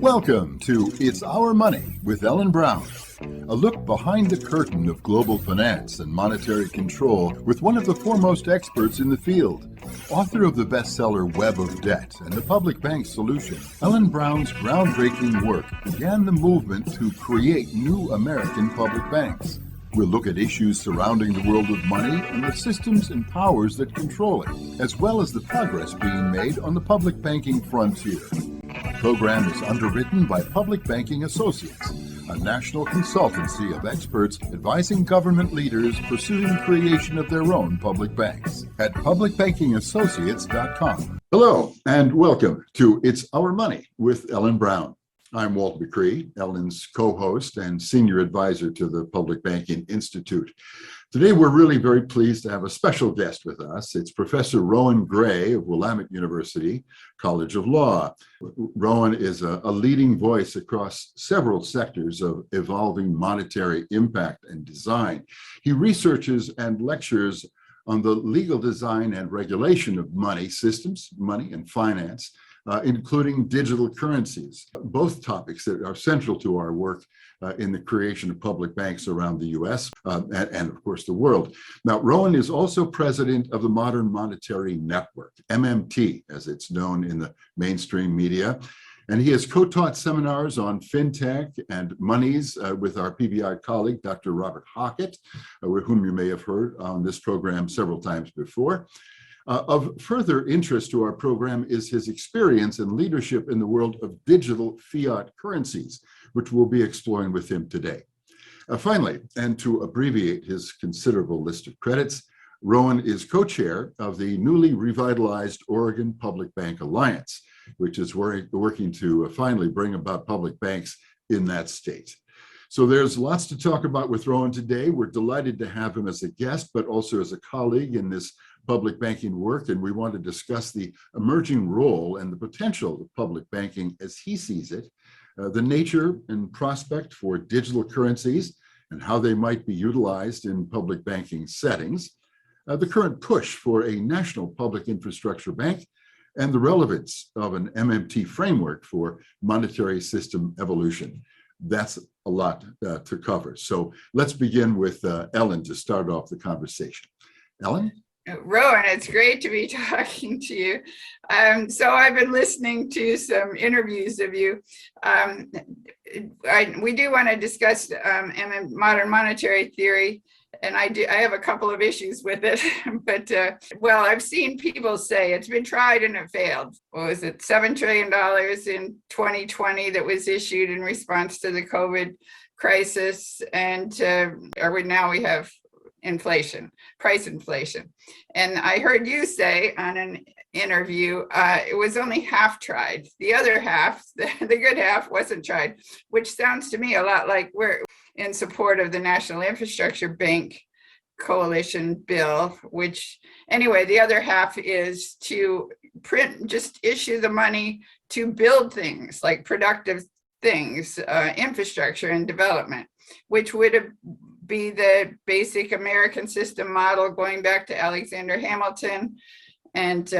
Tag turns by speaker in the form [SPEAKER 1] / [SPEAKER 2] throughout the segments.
[SPEAKER 1] Welcome to It's Our Money with Ellen Brown, a look behind the curtain of global finance and monetary control with one of the foremost experts in the field. Author of the bestseller Web of Debt and the Public Bank Solution, Ellen Brown's groundbreaking work began the movement to create new American public banks. We'll look at issues surrounding the world of money and the systems and powers that control it, as well as the progress being made on the public banking frontier. The program is underwritten by Public Banking Associates, a national consultancy of experts advising government leaders pursuing the creation of their own public banks at publicbankingassociates.com. Hello, and welcome to It's Our Money with Ellen Brown. I'm Walt, Ellen's co-host and senior advisor to the Public Banking Institute. Today, we're really very pleased to have a special guest with us. It's Professor Rohan Grey of Willamette University College of Law. Rohan is a leading voice across several sectors of evolving monetary impact and design. He researches and lectures on the legal design and regulation of money systems, money and finance, including digital currencies, both topics that are central to our work in the creation of public banks around the U.S. And of course, the world. Now, Rohan is also president of the Modern Monetary Network, MMT, as it's known in the mainstream media. And he has co-taught seminars on fintech and monies with our PBI colleague, Dr. Robert Hockett, whom you may have heard on this program several times before. Of further interest to our program is his experience and leadership in the world of digital fiat currencies, which we'll be exploring with him today. Finally, and to abbreviate his considerable list of credits, Rohan is co-chair of the newly revitalized Oregon Public Bank Alliance, which is working to finally bring about public banks in that state. So there's lots to talk about with Rohan today. We're delighted to have him as a guest, but also as a colleague in this public banking work, and we want to discuss the emerging role and the potential of public banking as he sees it, the nature and prospect for digital currencies and how they might be utilized in public banking settings, the current push for a national public infrastructure bank, and the relevance of an MMT framework for monetary system evolution. That's a lot to cover. So let's begin with Ellen to start off the conversation. Ellen?
[SPEAKER 2] Rohan, it's great to be talking to you. So I've been listening to some interviews of you. We do want to discuss modern monetary theory, and I have a couple of issues with it. But well, I've seen people say it's been tried and it failed. What was it, $7 trillion in 2020 that was issued in response to the COVID crisis, and now we have inflation, price inflation. And I heard you say on an interview, it was only half tried. The other half, the good half, wasn't tried, which sounds to me a lot like we're in support of the National Infrastructure Bank Coalition bill, which anyway, the other half is to just issue the money to build things like productive things, infrastructure and development, which would be the basic American system model going back to Alexander Hamilton and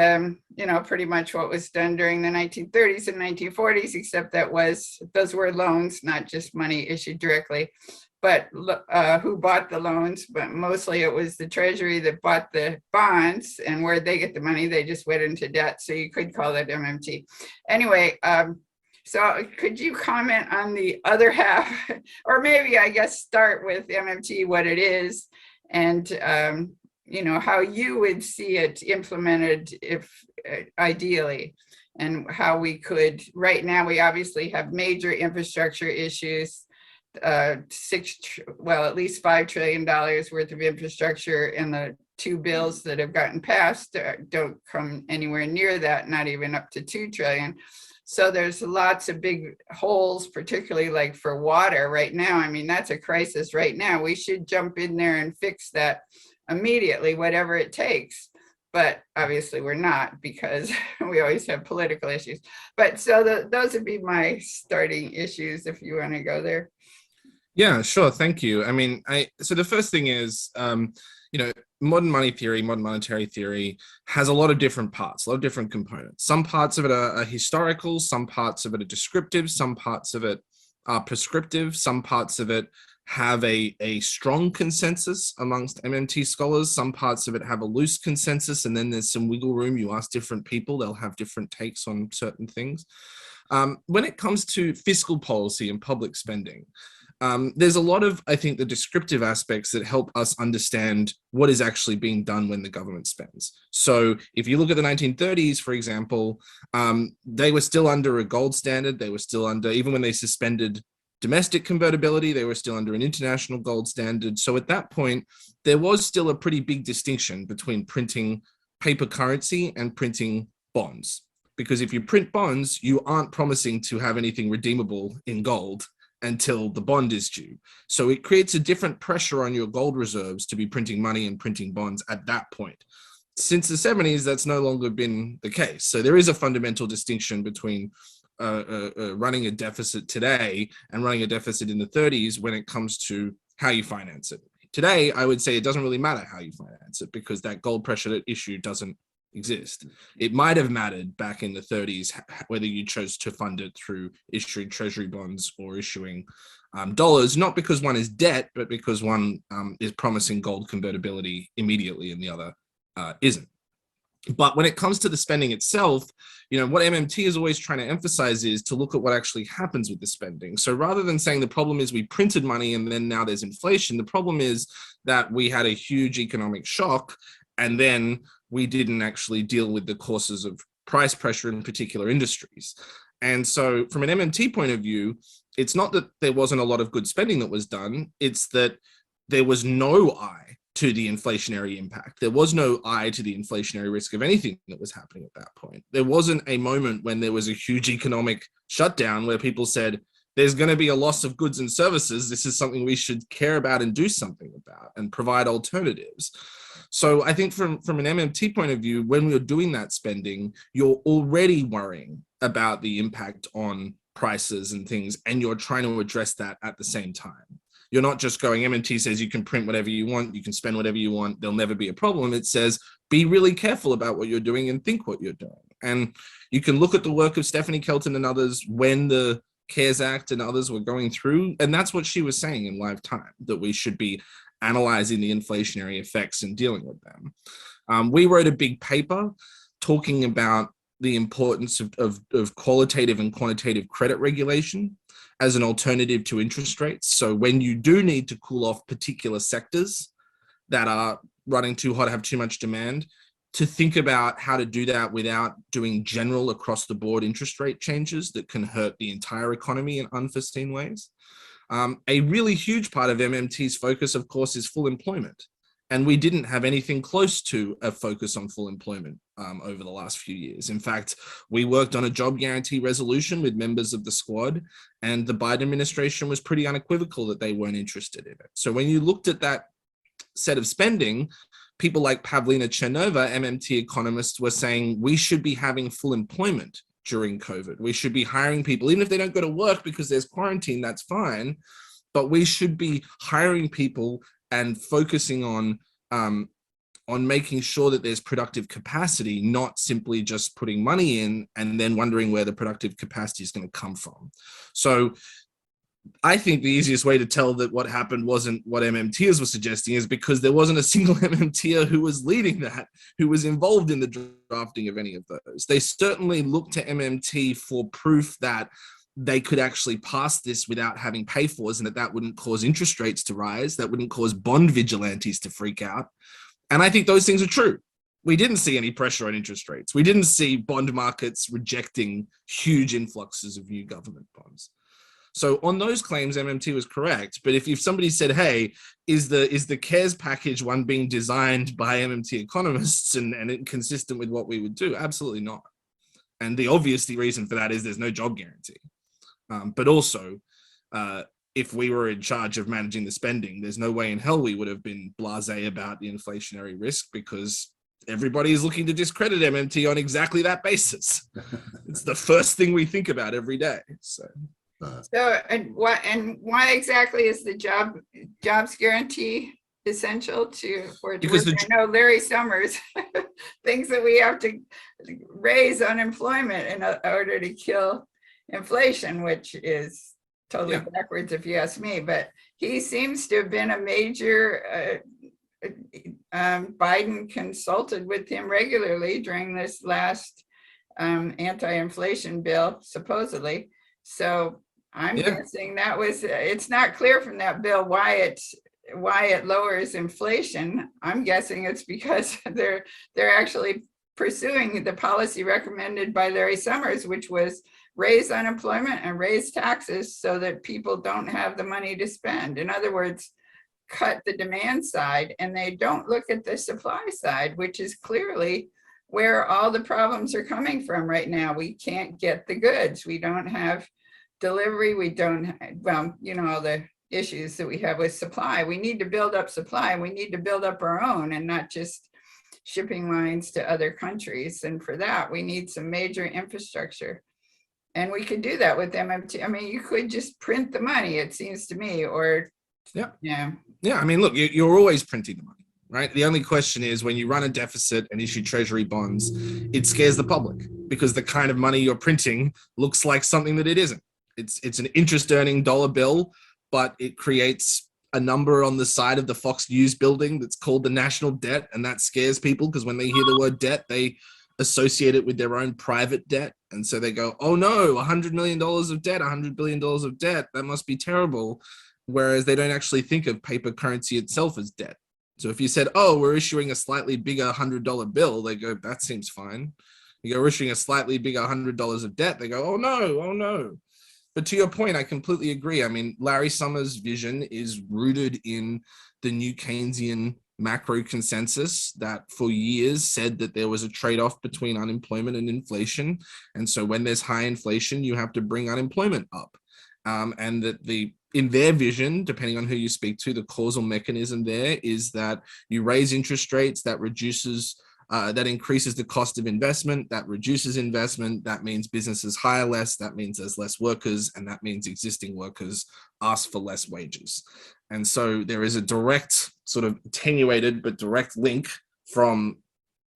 [SPEAKER 2] pretty much what was done during the 1930s and 1940s, except those were loans, not just money issued directly, but who bought the loans, but mostly it was the Treasury that bought the bonds, and where they get the money, they just went into debt. So you could call it MMT. Anyway, so could you comment on the other half, or maybe I guess start with MMT, what it is, and how you would see it implemented if ideally, and how we could, right now we obviously have major infrastructure issues, at least $5 trillion worth of infrastructure, and the two bills that have gotten passed don't come anywhere near that, not even up to $2 trillion. So there's lots of big holes, particularly like for water right now. I mean, that's a crisis right now. We should jump in there and fix that immediately, whatever it takes. But obviously we're not, because we always have political issues. But so those would be my starting issues, if you want to go there.
[SPEAKER 3] Yeah, sure. Thank you. I mean, so the first thing is, modern money theory, modern monetary theory has a lot of different parts, a lot of different components. Some parts of it are historical, some parts of it are descriptive, some parts of it are prescriptive, some parts of it have a strong consensus amongst MMT scholars, some parts of it have a loose consensus, and then there's some wiggle room. You ask different people, they'll have different takes on certain things. When it comes to fiscal policy and public spending, there's a lot of, I think, the descriptive aspects that help us understand what is actually being done when the government spends. So if you look at the 1930s, for example, they were still under a gold standard. They were still under, even when they suspended domestic convertibility, they were still under an international gold standard. So at that point, there was still a pretty big distinction between printing paper currency and printing bonds. Because if you print bonds, you aren't promising to have anything redeemable in gold until the bond is due. So it creates a different pressure on your gold reserves to be printing money and printing bonds at that point. Since the 70s, that's no longer been the case. So there is a fundamental distinction between running a deficit today and running a deficit in the 30s when it comes to how you finance it. Today, I would say it doesn't really matter how you finance it because that gold pressure issue doesn't exist. It might have mattered back in the 30s whether you chose to fund it through issuing treasury bonds or issuing dollars, not because one is debt, but because one is promising gold convertibility immediately and the other isn't. But when it comes to the spending itself, what MMT is always trying to emphasize is to look at what actually happens with the spending. So rather than saying the problem is we printed money and then now there's inflation, the problem is that we had a huge economic shock and then we didn't actually deal with the causes of price pressure in particular industries. And so from an MMT point of view, it's not that there wasn't a lot of good spending that was done, it's that there was no eye to the inflationary impact. There was no eye to the inflationary risk of anything that was happening at that point. There wasn't a moment when there was a huge economic shutdown where people said, there's going to be a loss of goods and services. This is something we should care about and do something about and provide alternatives. So I think from an MMT point of view, when we're doing that spending, you're already worrying about the impact on prices and things, and you're trying to address that at the same time. You're not just going, MMT says you can print whatever you want, you can spend whatever you want, there'll never be a problem. It says, be really careful about what you're doing and think what you're doing. And you can look at the work of Stephanie Kelton and others when the CARES Act and others were going through, and that's what she was saying in live time, that we should be analyzing the inflationary effects and dealing with them. We wrote a big paper talking about the importance of qualitative and quantitative credit regulation as an alternative to interest rates. So when you do need to cool off particular sectors that are running too hot, have too much demand, to think about how to do that without doing general across the board interest rate changes that can hurt the entire economy in unforeseen ways. A really huge part of MMT's focus, of course, is full employment. And we didn't have anything close to a focus on full employment over the last few years. In fact, we worked on a job guarantee resolution with members of the squad, and the Biden administration was pretty unequivocal that they weren't interested in it. So when you looked at that set of spending, people like Pavlina Chernova, MMT economists, were saying we should be having full employment during COVID. We should be hiring people, even if they don't go to work because there's quarantine, that's fine. But we should be hiring people and focusing on making sure that there's productive capacity, not simply just putting money in and then wondering where the productive capacity is going to come from. So I think the easiest way to tell that what happened wasn't what MMTers were suggesting is because there wasn't a single MMTer who was leading that, who was involved in the drafting of any of those. They certainly looked to MMT for proof that they could actually pass this without having pay-fors, and that wouldn't cause interest rates to rise, that wouldn't cause bond vigilantes to freak out. And I think those things are true. We didn't see any pressure on interest rates. We didn't see bond markets rejecting huge influxes of new government bonds. So on those claims, MMT was correct. But if somebody said, hey, is the CARES package one being designed by MMT economists and consistent with what we would do? Absolutely not. And the obvious reason for that is there's no job guarantee. But also, if we were in charge of managing the spending, there's no way in hell we would have been blasé about the inflationary risk because everybody is looking to discredit MMT on exactly that basis. It's the first thing we think about every day. So
[SPEAKER 2] and why exactly is the jobs guarantee essential to for it to
[SPEAKER 3] Because
[SPEAKER 2] work? I know Larry Summers thinks that we have to raise unemployment in order to kill inflation, which is totally backwards if you ask me. But he seems to have been a major Biden consulted with him regularly during this last anti-inflation bill, supposedly. So I'm guessing that was, it's not clear from that bill why it lowers inflation. I'm guessing it's because they're actually pursuing the policy recommended by Larry Summers, which was raise unemployment and raise taxes so that people don't have the money to spend. In other words, cut the demand side, and they don't look at the supply side, which is clearly where all the problems are coming from right now. We can't get the goods. We don't have delivery. We don't, well, you know, all the issues that we have with supply. We need to build up supply. We need to build up our own and not just shipping lines to other countries. And for that, we need some major infrastructure. And we could do that with MMT. I mean, you could just print the money, it seems to me, or yeah.
[SPEAKER 3] I mean, look, you're always printing the money, right? The only question is when you run a deficit and issue treasury bonds, it scares the public because the kind of money you're printing looks like something that it isn't. It's an interest earning dollar bill, but it creates a number on the side of the Fox News building that's called the national debt. And that scares people because when they hear the word debt, they associate it with their own private debt. And so they go, oh no, $100 million of debt, $100 billion of debt, that must be terrible. Whereas they don't actually think of paper currency itself as debt. So if you said, oh, we're issuing a slightly bigger $100 bill, they go, that seems fine. You go, we're issuing a slightly bigger $100 of debt, they go, oh no. But to your point, I completely agree. I mean, Larry Summers' vision is rooted in the new Keynesian macro consensus that for years said that there was a trade-off between unemployment and inflation. And so when there's high inflation, you have to bring unemployment up. And that in their vision, depending on who you speak to, the causal mechanism there is that you raise interest rates, that increases the cost of investment, that reduces investment, that means businesses hire less, that means there's less workers, and that means existing workers ask for less wages. And so there is a direct, sort of attenuated but direct link from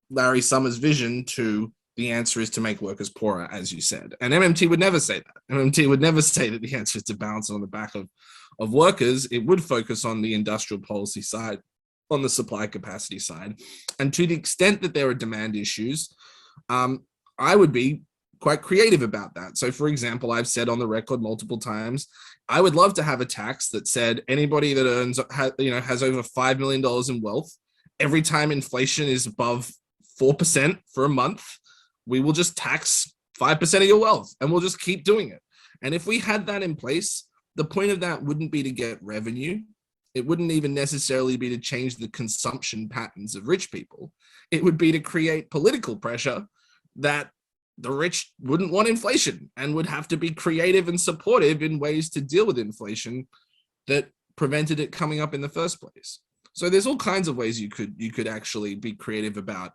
[SPEAKER 3] Larry Summers' vision to the answer is to make workers poorer, as you said. And MMT would never say that. MMT would never say that the answer is to balance it on the back of workers. It would focus on the industrial policy side, on the supply capacity side. And to the extent that there are demand issues, I would be quite creative about that. So for example, I've said on the record multiple times, I would love to have a tax that said anybody that has over $5 million in wealth, every time inflation is above 4% for a month, we will just tax 5% of your wealth and we'll just keep doing it. And if we had that in place, the point of that wouldn't be to get revenue. It wouldn't even necessarily be to change the consumption patterns of rich people. It would be to create political pressure that the rich wouldn't want inflation and would have to be creative and supportive in ways to deal with inflation that prevented it coming up in the first place. So there's all kinds of ways you could actually be creative about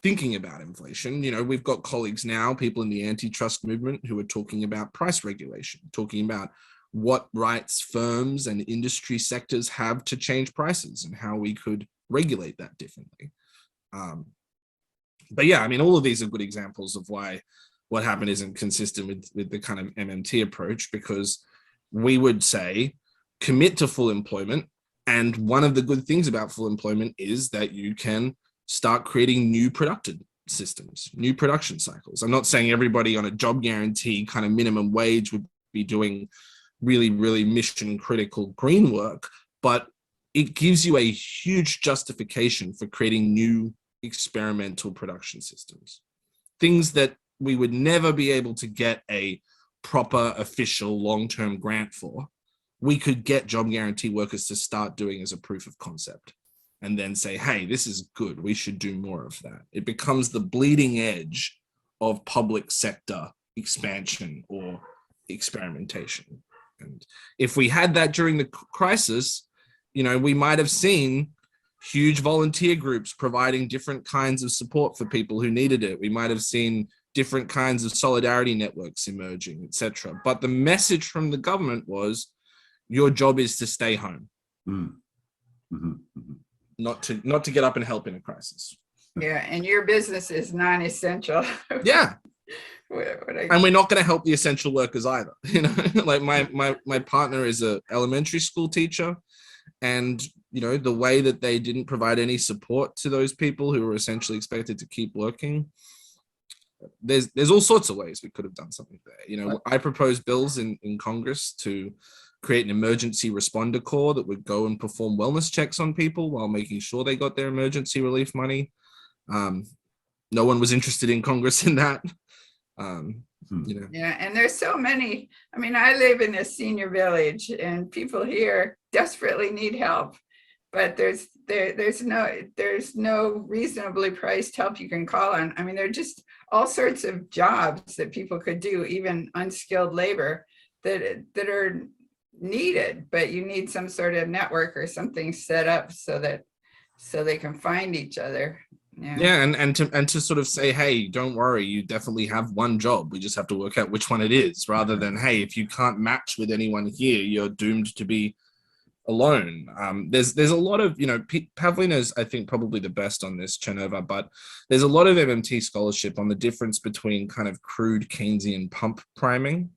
[SPEAKER 3] thinking about inflation. You know, we've got colleagues now, people in the antitrust movement who are talking about price regulation, talking about what rights firms and industry sectors have to change prices and how we could regulate that differently. But yeah, I mean, all of these are good examples of why what happened isn't consistent with the kind of MMT approach, because we would say commit to full employment. And one of the good things about full employment is that you can start creating new productive systems, new production cycles. I'm not saying everybody on a job guarantee kind of minimum wage would be doing really, really mission critical green work, but it gives you a huge justification for creating new experimental production systems, things that we would never be able to get a proper official long-term grant for. We could get job guarantee workers to start doing as a proof of concept and then say, hey, this is good, we should do more of that. It becomes the bleeding edge of public sector expansion or experimentation. And if we had that during the crisis, you know, we might have seen huge volunteer groups providing different kinds of support for people who needed it. We might have seen different kinds of solidarity networks emerging, etc. But the message from the government was, your job is to stay home.
[SPEAKER 1] Mhm, mhm.
[SPEAKER 3] not to get up and help in a crisis.
[SPEAKER 2] Yeah, and your business is non-essential.
[SPEAKER 3] Yeah.
[SPEAKER 2] What I-
[SPEAKER 3] And we're not going to help the essential workers either. You know, like my partner is a elementary school teacher, and you know, the way that they didn't provide any support to those people who were essentially expected to keep working, there's all sorts of ways we could have done something there. You know, I proposed bills in Congress to create an emergency responder corps that would go and perform wellness checks on people while making sure they got their emergency relief money. No one was interested in Congress in that. You know.
[SPEAKER 2] Yeah, and there's so many. I mean, I live in a senior village, and people here desperately need help, but there's no reasonably priced help you can call on. I mean, there are just all sorts of jobs that people could do, even unskilled labor, that are needed, but you need some sort of network or something set up so they can find each other.
[SPEAKER 3] Yeah, and to sort of say, hey, don't worry, you definitely have one job. We just have to work out which one it is, rather than, hey, if you can't match with anyone here, you're doomed to be alone. There's a lot of, you know, Pavlina's, I think, probably the best on this, Chernover, but there's a lot of MMT scholarship on the difference between kind of crude Keynesian pump priming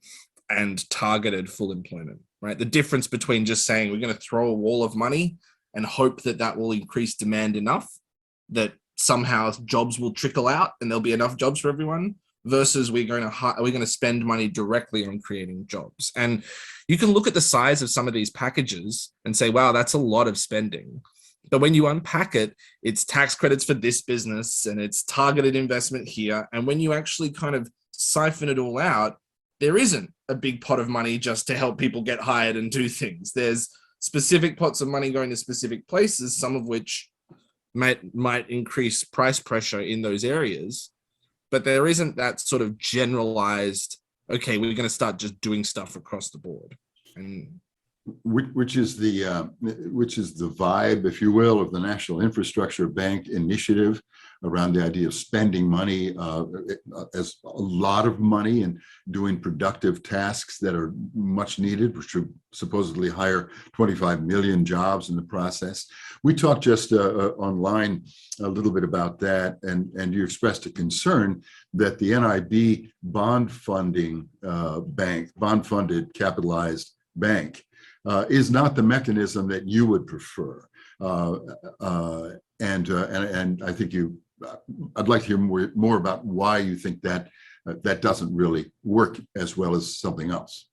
[SPEAKER 3] and targeted full employment, right? The difference between just saying we're going to throw a wall of money and hope that that will increase demand enough that somehow jobs will trickle out and there'll be enough jobs for everyone, versus we're going to spend money directly on creating jobs. And you can look at the size of some of these packages and say, wow, that's a lot of spending. But when you unpack it, it's tax credits for this business and it's targeted investment here. And when you actually kind of siphon it all out, there isn't a big pot of money just to help people get hired and do things. There's specific pots of money going to specific places, some of which might increase price pressure in those areas, but there isn't that sort of generalized, okay, we're going to start just doing stuff across the board. And
[SPEAKER 1] which is the vibe, if you will, of the National Infrastructure Bank initiative around the idea of spending money as a lot of money and doing productive tasks that are much needed, which should supposedly hire 25 million jobs in the process. We talked just online a little bit about that, and you expressed a concern that the NIB bond funded capitalized bank is not the mechanism that you would prefer. And I think I'd like to hear more about why you think that that doesn't really work as well as something else.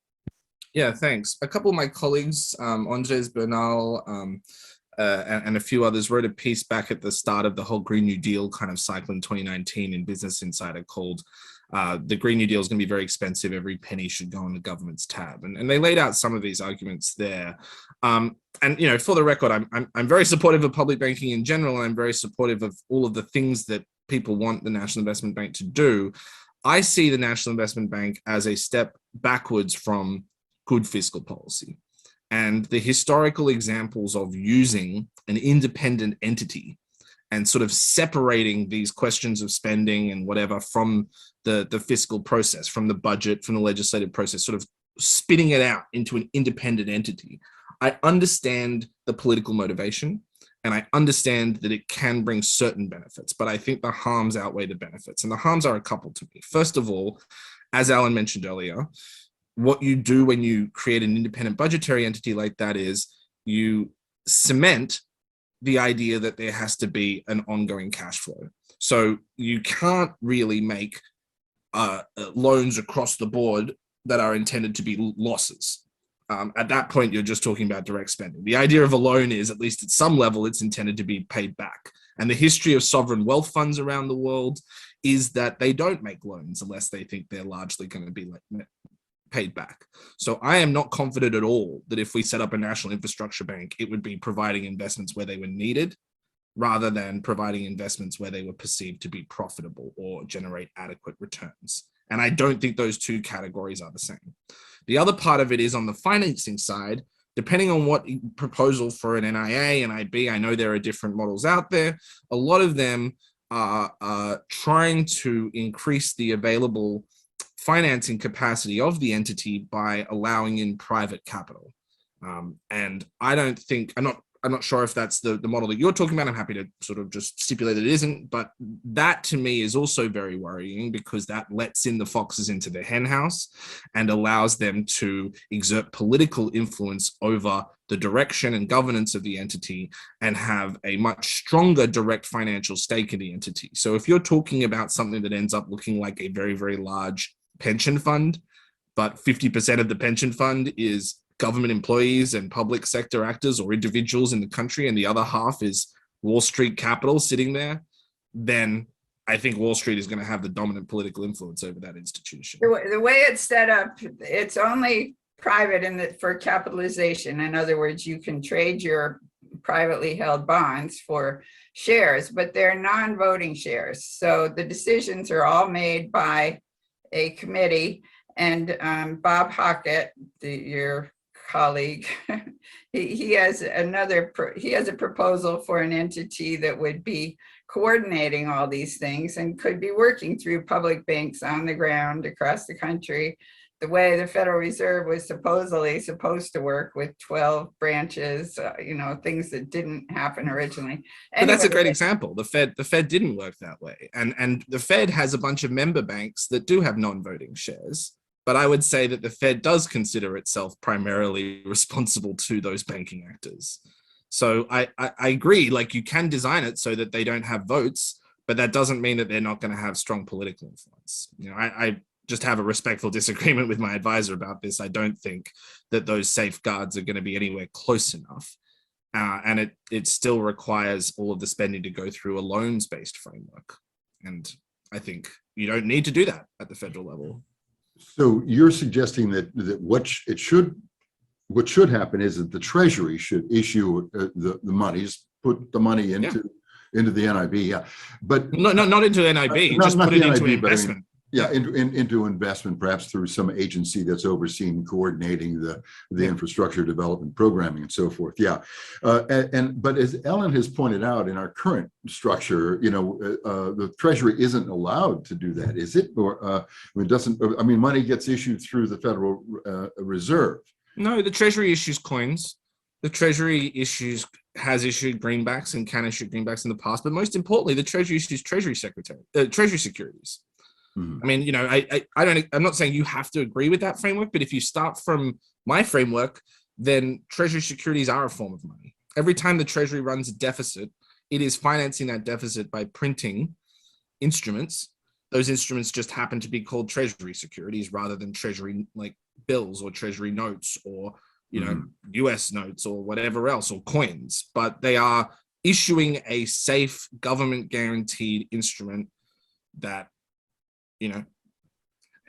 [SPEAKER 3] Yeah, thanks. A couple of my colleagues, Andres Bernal and a few others, wrote a piece back at the start of the whole Green New Deal kind of cycle in 2019 in Business Insider called the Green New Deal is going to be very expensive. Every penny should go on the government's tab. And they laid out some of these arguments there. And, you know, for the record, I'm very supportive of public banking in general. And I'm very supportive of all of the things that people want the National Investment Bank to do. I see the National Investment Bank as a step backwards from good fiscal policy. And the historical examples of using an independent entity and sort of separating these questions of spending and whatever from the fiscal process, from the budget, from the legislative process, sort of spitting it out into an independent entity. I understand the political motivation, and I understand that it can bring certain benefits, but I think the harms outweigh the benefits. And the harms are a couple to me. First of all, as Alan mentioned earlier, what you do when you create an independent budgetary entity like that is you cement the idea that there has to be an ongoing cash flow. So you can't really make loans across the board that are intended to be losses. At that point, you're just talking about direct spending. The idea of a loan is, at least at some level, it's intended to be paid back. And the history of sovereign wealth funds around the world is that they don't make loans unless they think they're largely going to be paid back. So I am not confident at all that if we set up a national infrastructure bank, it would be providing investments where they were needed, rather than providing investments where they were perceived to be profitable or generate adequate returns. And I don't think those two categories are the same. The other part of it is on the financing side, depending on what proposal for an NIA, NIB, I know there are different models out there. A lot of them are trying to increase the available financing capacity of the entity by allowing in private capital. And I don't think, I'm not I'm not sure if that's the model that you're talking about. I'm happy to sort of just stipulate that it isn't, but that to me is also very worrying because that lets in the foxes into the hen house and allows them to exert political influence over the direction and governance of the entity and have a much stronger direct financial stake in the entity. So if you're talking about something that ends up looking like a very, very large pension fund, but 50% of the pension fund is government employees and public sector actors or individuals in the country, and the other half is Wall Street capital sitting there, then I think Wall Street is going to have the dominant political influence over that institution.
[SPEAKER 2] The way it's set up, it's only private for capitalization. In other words, you can trade your privately held bonds for shares, but they're non-voting shares. So the decisions are all made by a committee, and Bob Hockett, your colleague, he has a proposal for an entity that would be coordinating all these things and could be working through public banks on the ground across the country, the way the Federal Reserve was supposed to work with 12 branches, things that didn't happen originally.
[SPEAKER 3] But that's a great example. The Fed didn't work that way, and the Fed has a bunch of member banks that do have non-voting shares. But I would say that the Fed does consider itself primarily responsible to those banking actors. So I agree, like you can design it so that they don't have votes, but that doesn't mean that they're not going to have strong political influence. I just have a respectful disagreement with my advisor about this. I don't think that those safeguards are going to be anywhere close enough. And it still requires all of the spending to go through a loans-based framework. And I think you don't need to do that at the federal level.
[SPEAKER 1] So you're suggesting that what should happen is that the Treasury should issue the monies, put the money into the NIB, but
[SPEAKER 3] not into NIB, just put it into investment.
[SPEAKER 1] Into investment, perhaps through some agency that's overseeing coordinating the infrastructure development programming and so forth. But as Ellen has pointed out, in our current structure, the Treasury isn't allowed to do that, is it? Or it doesn't. I mean, money gets issued through the Federal Reserve. No,
[SPEAKER 3] the Treasury issues coins. The Treasury has issued greenbacks and can issue greenbacks in the past, but most importantly, the Treasury issues Treasury securities. I mean, I'm not saying you have to agree with that framework, but if you start from my framework, then Treasury securities are a form of money. Every time the Treasury runs a deficit, it is financing that deficit by printing instruments. Those instruments just happen to be called Treasury securities rather than Treasury like bills or Treasury notes or, US notes or whatever else, or coins, but they are issuing a safe government guaranteed instrument that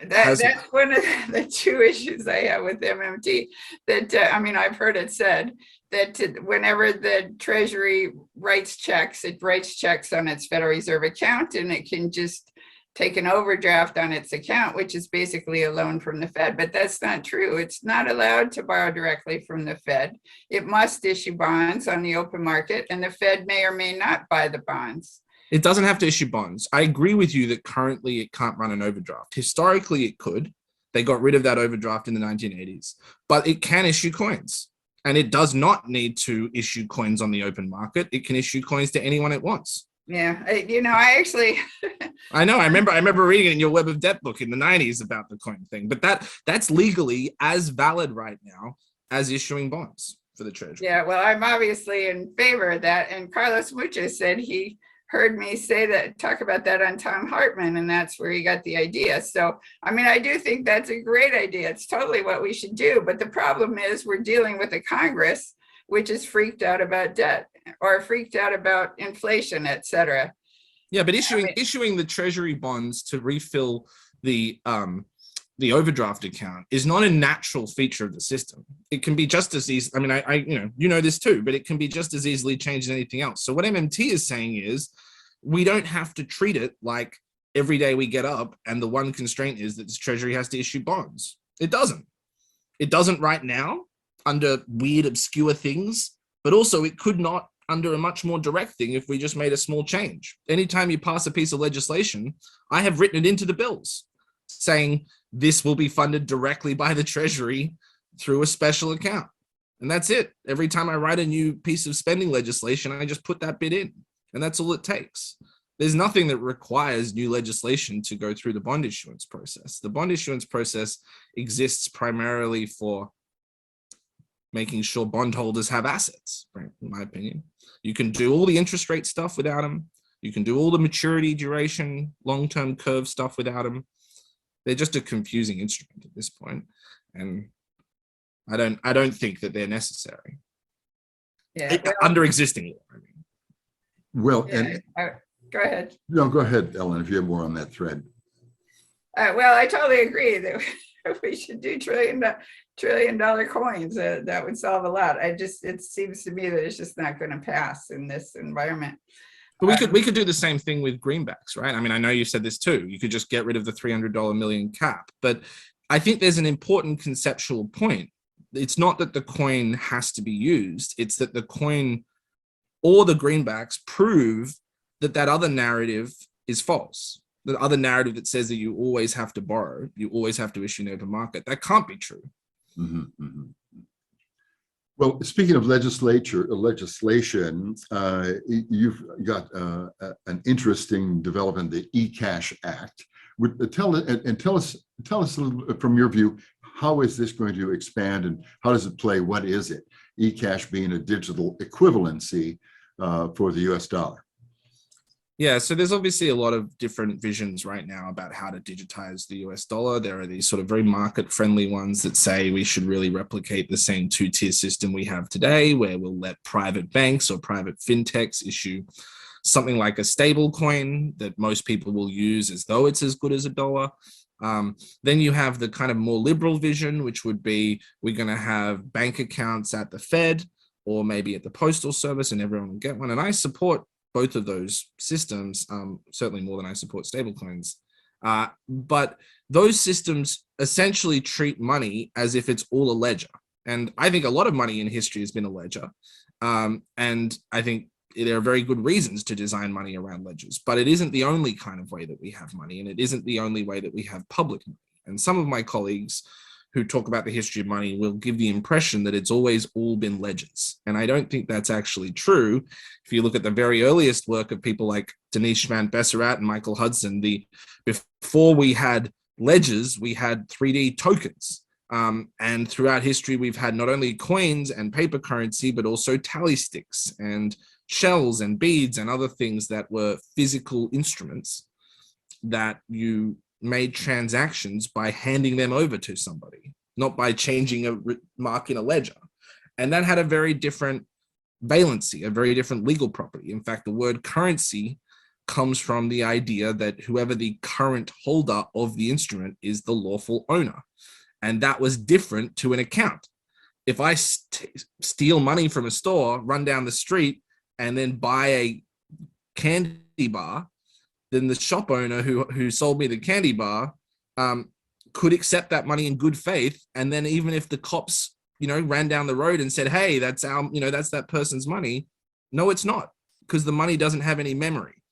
[SPEAKER 2] that's one of the two issues I have with MMT. That I've heard it said that whenever the Treasury writes checks, it writes checks on its Federal Reserve account, and it can just take an overdraft on its account, which is basically a loan from the Fed. But that's not true. It's not allowed to borrow directly from the Fed. It must issue bonds on the open market, and the Fed may or may not buy the bonds.
[SPEAKER 3] It doesn't have to issue bonds. I agree with you that currently it can't run an overdraft. Historically, it could. They got rid of that overdraft in the 1980s, but it can issue coins, and it does not need to issue coins on the open market. It can issue coins to anyone it wants.
[SPEAKER 2] Yeah, I actually.
[SPEAKER 3] I know. I remember reading it in your Web of Debt book in the 90s about the coin thing, but that's legally as valid right now as issuing bonds for the Treasury.
[SPEAKER 2] Yeah, well, I'm obviously in favor of that, and Carlos Mucha said he heard me talk about that on Tom Hartman, and that's where he got the idea. So, I do think that's a great idea. It's totally what we should do. But the problem is we're dealing with a Congress which is freaked out about debt or freaked out about inflation, et cetera.
[SPEAKER 3] Yeah, but issuing the Treasury bonds to refill the overdraft account is not a natural feature of the system. It can be just as easy. You know this too, but it can be just as easily changed as anything else. So what MMT is saying is we don't have to treat it like every day we get up and the one constraint is that the Treasury has to issue bonds. It doesn't. It doesn't right now under weird, obscure things, but also it could not under a much more direct thing if we just made a small change. Anytime you pass a piece of legislation, I have written it into the bills saying this will be funded directly by the Treasury through a special account. And that's it. Every time I write a new piece of spending legislation, I just put that bit in, and that's all it takes. There's nothing that requires new legislation to go through the bond issuance process. The bond issuance process exists primarily for making sure bondholders have assets, right, in my opinion. You can do all the interest rate stuff without them. You can do all the maturity, duration, long-term curve stuff without them. They're just a confusing instrument at this point. And I don't think that they're necessary.
[SPEAKER 2] Yeah. Well,
[SPEAKER 3] Under existing law, I mean.
[SPEAKER 1] Well,
[SPEAKER 2] yeah,
[SPEAKER 1] and
[SPEAKER 2] go ahead.
[SPEAKER 1] no, go ahead, Ellen, if you have more on that thread.
[SPEAKER 2] Well, I totally agree that we should do trillion dollar coins. That would solve a lot. It seems to me that it's just not going to pass in this environment.
[SPEAKER 3] But we could do the same thing with greenbacks, right? I mean, I know you said this too. You could just get rid of the $300 million cap, but I think there's an important conceptual point. It's not that the coin has to be used. It's that the coin or the greenbacks prove that that other narrative is false. The other narrative that says that you always have to borrow, you always have to issue in the open market. That can't be true.
[SPEAKER 1] Mm-hmm, mm-hmm. Well, speaking of legislation, you've got an interesting development, the eCash Act. Tell us a little from your view, how is this going to expand and how does it play? What is it? eCash being a digital equivalency for the US dollar.
[SPEAKER 3] Yeah, so there's obviously a lot of different visions right now about how to digitize the US dollar. There are these sort of very market-friendly ones that say we should really replicate the same two-tier system we have today, where we'll let private banks or private fintechs issue something like a stable coin that most people will use as though it's as good as a dollar. Then you have the kind of more liberal vision, which would be we're going to have bank accounts at the Fed or maybe at the Postal Service and everyone will get one. And I support both of those systems, certainly more than I support stablecoins. But those systems essentially treat money as if it's all a ledger. And I think a lot of money in history has been a ledger. And I think there are very good reasons to design money around ledgers, but it isn't the only kind of way that we have money, and it isn't the only way that we have public money. And some of my colleagues who talk about the history of money will give the impression that it's always all been ledgers. And I don't think that's actually true. If you look at the very earliest work of people like Denise Schwant Besserat and Michael Hudson, before we had ledgers, we had 3D tokens. And throughout history, we've had not only coins and paper currency, but also tally sticks and shells and beads and other things that were physical instruments that you made transactions by handing them over to somebody, not by changing a mark in a ledger. And that had a very different valency, a very different legal property. In fact, the word currency comes from the idea that whoever the current holder of the instrument is the lawful owner. And that was different to an account. If I steal money from a store, run down the street, and then buy a candy bar, then the shop owner who sold me the candy bar could accept that money in good faith. And then even if the cops, ran down the road and said, hey, that's that's that person's money. No, it's not, because the money doesn't have any memory.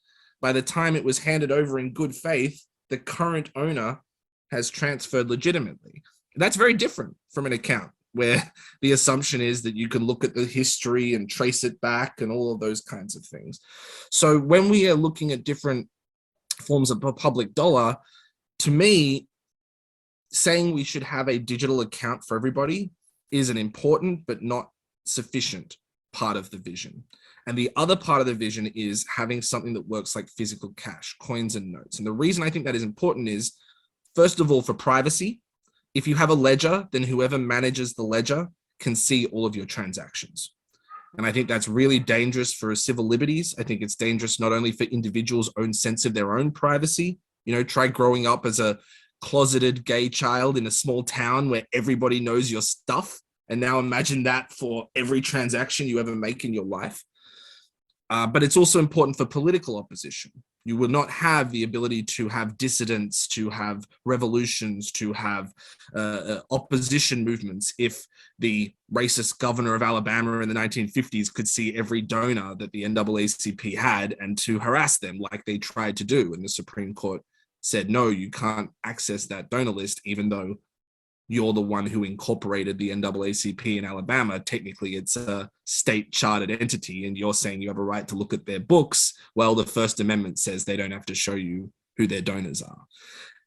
[SPEAKER 3] By the time it was handed over in good faith, the current owner has transferred legitimately. That's very different from an account, where the assumption is that you can look at the history and trace it back and all of those kinds of things. So when we are looking at different forms of a public dollar, to me, saying we should have a digital account for everybody is an important but not sufficient part of the vision. And the other part of the vision is having something that works like physical cash, coins and notes. And the reason I think that is important is, first of all, for privacy. If you have a ledger, then whoever manages the ledger can see all of your transactions. And I think that's really dangerous for civil liberties. I think it's dangerous not only for individuals' own sense of their own privacy. Try growing up as a closeted gay child in a small town where everybody knows your stuff. And now imagine that for every transaction you ever make in your life. But it's also important for political opposition. You will not have the ability to have dissidents, to have revolutions, to have opposition movements if the racist governor of Alabama in the 1950s could see every donor that the NAACP had and to harass them like they tried to do. And the Supreme Court said, no, you can't access that donor list, even though you're the one who incorporated the NAACP in Alabama. Technically, it's a state chartered entity, and you're saying you have a right to look at their books. Well, the First Amendment says they don't have to show you who their donors are.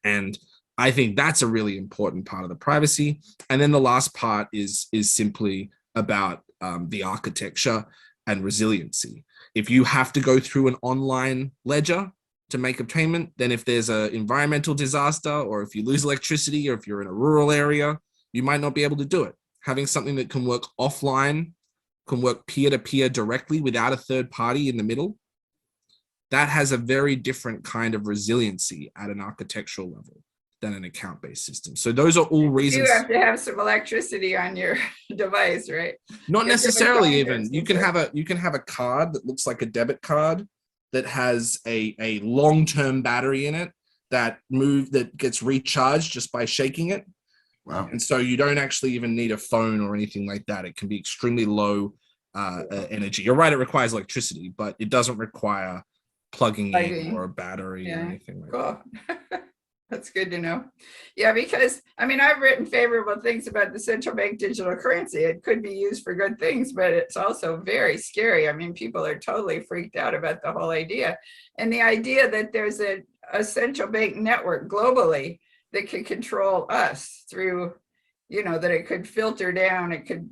[SPEAKER 3] And I think that's a really important part of the privacy. And then the last part is simply about the architecture and resiliency. If you have to go through an online ledger to make a payment, then if there's an environmental disaster, or if you lose electricity, or if you're in a rural area, you might not be able to do it. Having something that can work offline, can work peer-to-peer directly without a third party in the middle, that has a very different kind of resiliency at an architectural level than an account-based system. So those are all reasons.
[SPEAKER 2] You have to have some electricity on your device, right?
[SPEAKER 3] Not necessarily even. You can have a card that looks like a debit card that has a long-term battery in it that gets recharged just by shaking it.
[SPEAKER 1] Wow.
[SPEAKER 3] And so you don't actually even need a phone or anything like that. It can be extremely low energy. You're right, it requires electricity, but it doesn't require plugging in or a battery or anything like that.
[SPEAKER 2] That's good to know. Yeah, because I mean, I've written favorable things about the central bank digital currency. It could be used for good things, but it's also very scary. I mean, people are totally freaked out about the whole idea. And the idea that there's a central bank network globally that can control us through, that it could filter down, it could,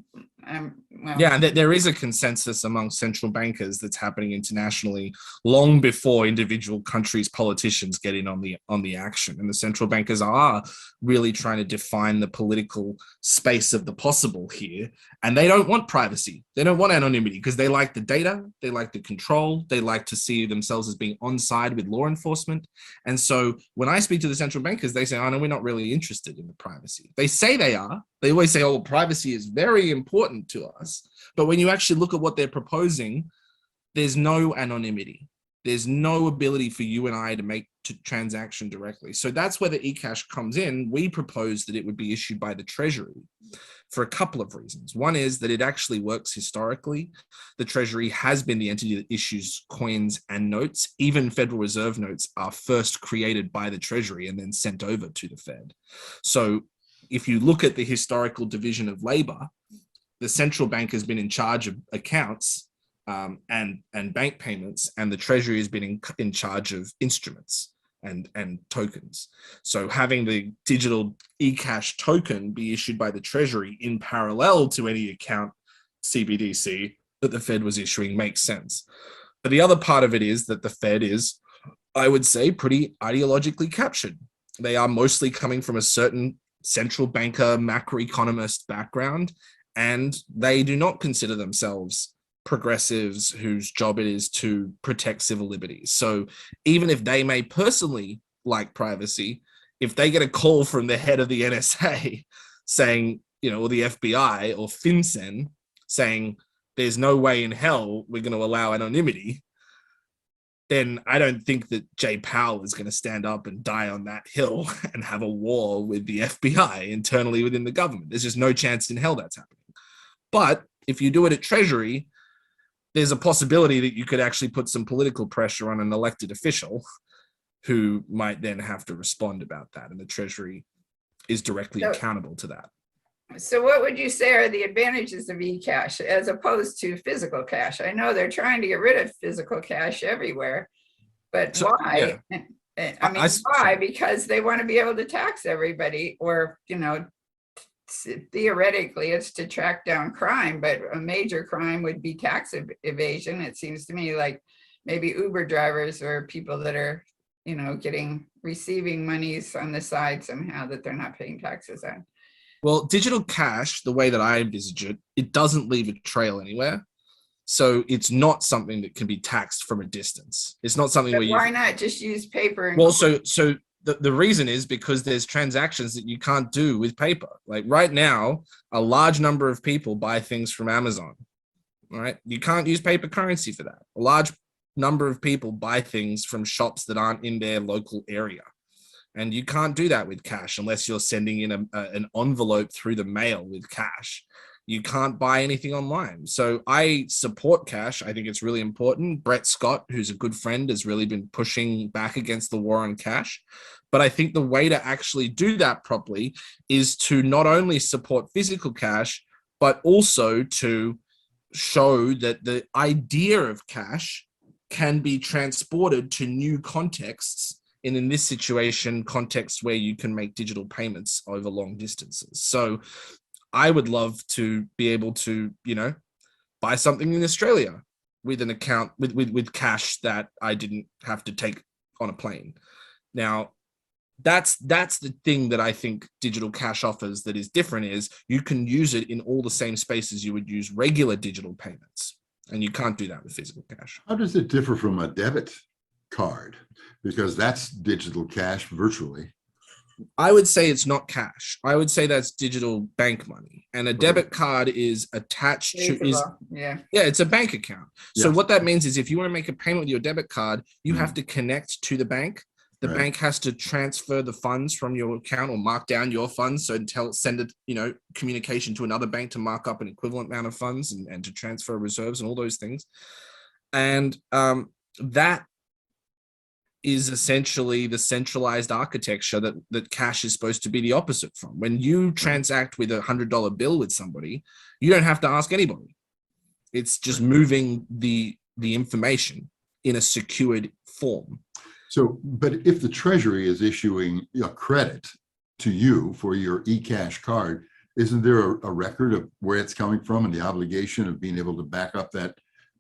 [SPEAKER 3] yeah, and there is a consensus among central bankers that's happening internationally long before individual countries' politicians get in on the action. And the central bankers are really trying to define the political space of the possible here. And they don't want privacy. They don't want anonymity because they like the data, they like the control, they like to see themselves as being on side with law enforcement. And so when I speak to the central bankers, they say, oh no, we're not really interested in the privacy. They say they are. They always say, oh, privacy is very important to us. But when you actually look at what they're proposing, there's no anonymity. There's no ability for you and I to make transaction directly. So that's where the eCash comes in. We propose that it would be issued by the Treasury for a couple of reasons. One is that it actually works historically. The Treasury has been the entity that issues coins and notes. Even Federal Reserve notes are first created by the Treasury and then sent over to the Fed. So if you look at the historical division of labor, the central bank has been in charge of accounts and bank payments, and the Treasury has been in charge of instruments and tokens. So having the digital eCash token be issued by the Treasury in parallel to any account CBDC that the Fed was issuing makes sense. But the other part of it is that the Fed is, I would say, pretty ideologically captured. They are mostly coming from a certain central banker, macroeconomist background, and they do not consider themselves progressives whose job it is to protect civil liberties. So even if they may personally like privacy, if they get a call from the head of the NSA saying, or the FBI or FinCEN saying, there's no way in hell we're going to allow anonymity, then I don't think that Jay Powell is going to stand up and die on that hill and have a war with the FBI internally within the government. There's just no chance in hell that's happening. But if you do it at Treasury, there's a possibility that you could actually put some political pressure on an elected official who might then have to respond about that. And the Treasury is directly accountable to that.
[SPEAKER 2] So what would you say are the advantages of eCash as opposed to physical cash? I know they're trying to get rid of physical cash everywhere, but why? Yeah. I mean, why? Because they want to be able to tax everybody, or, theoretically it's to track down crime, but a major crime would be tax evasion. It seems to me like maybe Uber drivers or people that are, receiving monies on the side somehow that they're not paying taxes on.
[SPEAKER 3] Well, digital cash, the way that I envisage it, it doesn't leave a trail anywhere. So it's not something that can be taxed from a distance. It's not something where
[SPEAKER 2] why not just use paper?
[SPEAKER 3] Well, so the reason is because there's transactions that you can't do with paper. Like right now, a large number of people buy things from Amazon. All right. You can't use paper currency for that. A large number of people buy things from shops that aren't in their local area. And you can't do that with cash unless you're sending in an envelope through the mail with cash. You can't buy anything online. So I support cash. I think it's really important. Brett Scott, who's a good friend, has really been pushing back against the war on cash. But I think the way to actually do that properly is to not only support physical cash, but also to show that the idea of cash can be transported to new contexts. And in this situation, contexts where you can make digital payments over long distances. So I would love to be able to, buy something in Australia with an account with cash that I didn't have to take on a plane. Now, that's the thing that I think digital cash offers that is different, is you can use it in all the same spaces you would use regular digital payments, and you can't do that with physical cash.
[SPEAKER 1] How does it differ from a debit card? Because that's digital cash virtually.
[SPEAKER 3] I would say it's not cash. I would say that's digital bank money, and a debit card is attached to it's a bank account. So what that means is if you want to make a payment with your debit card, you have to connect to the bank. The bank has to transfer the funds from your account or mark down your funds. So send it, communication to another bank to mark up an equivalent amount of funds and to transfer reserves and all those things. And that is essentially the centralized architecture that cash is supposed to be the opposite from. When you transact with $100 bill with somebody, you don't have to ask anybody. It's just moving the information in a secured form.
[SPEAKER 1] So, but if the Treasury is issuing a credit to you for your eCash card, isn't there a record of where it's coming from and the obligation of being able to back up that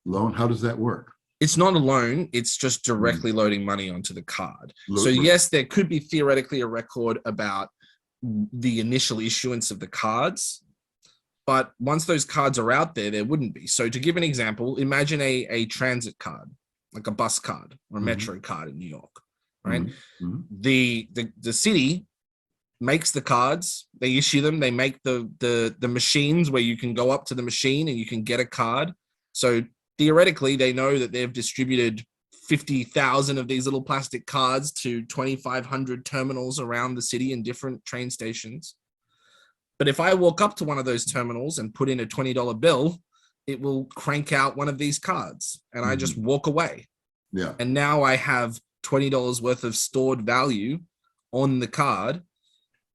[SPEAKER 1] loan? How does that work?
[SPEAKER 3] It's not a loan. It's just directly loading money onto the card. So yes, there could be theoretically a record about the initial issuance of the cards, but once those cards are out there wouldn't be. So to give an example, imagine a transit card, like a bus card or a metro card in New York, right? The city makes the cards, they issue them, they make the machines where you can go up to the machine and you can get a card. So theoretically, they know that they've distributed 50,000 of these little plastic cards to 2,500 terminals around the city in different train stations. But if I walk up to one of those terminals and put in a $20 bill, it will crank out one of these cards and I just walk away.
[SPEAKER 1] Yeah.
[SPEAKER 3] And now I have $20 worth of stored value on the card,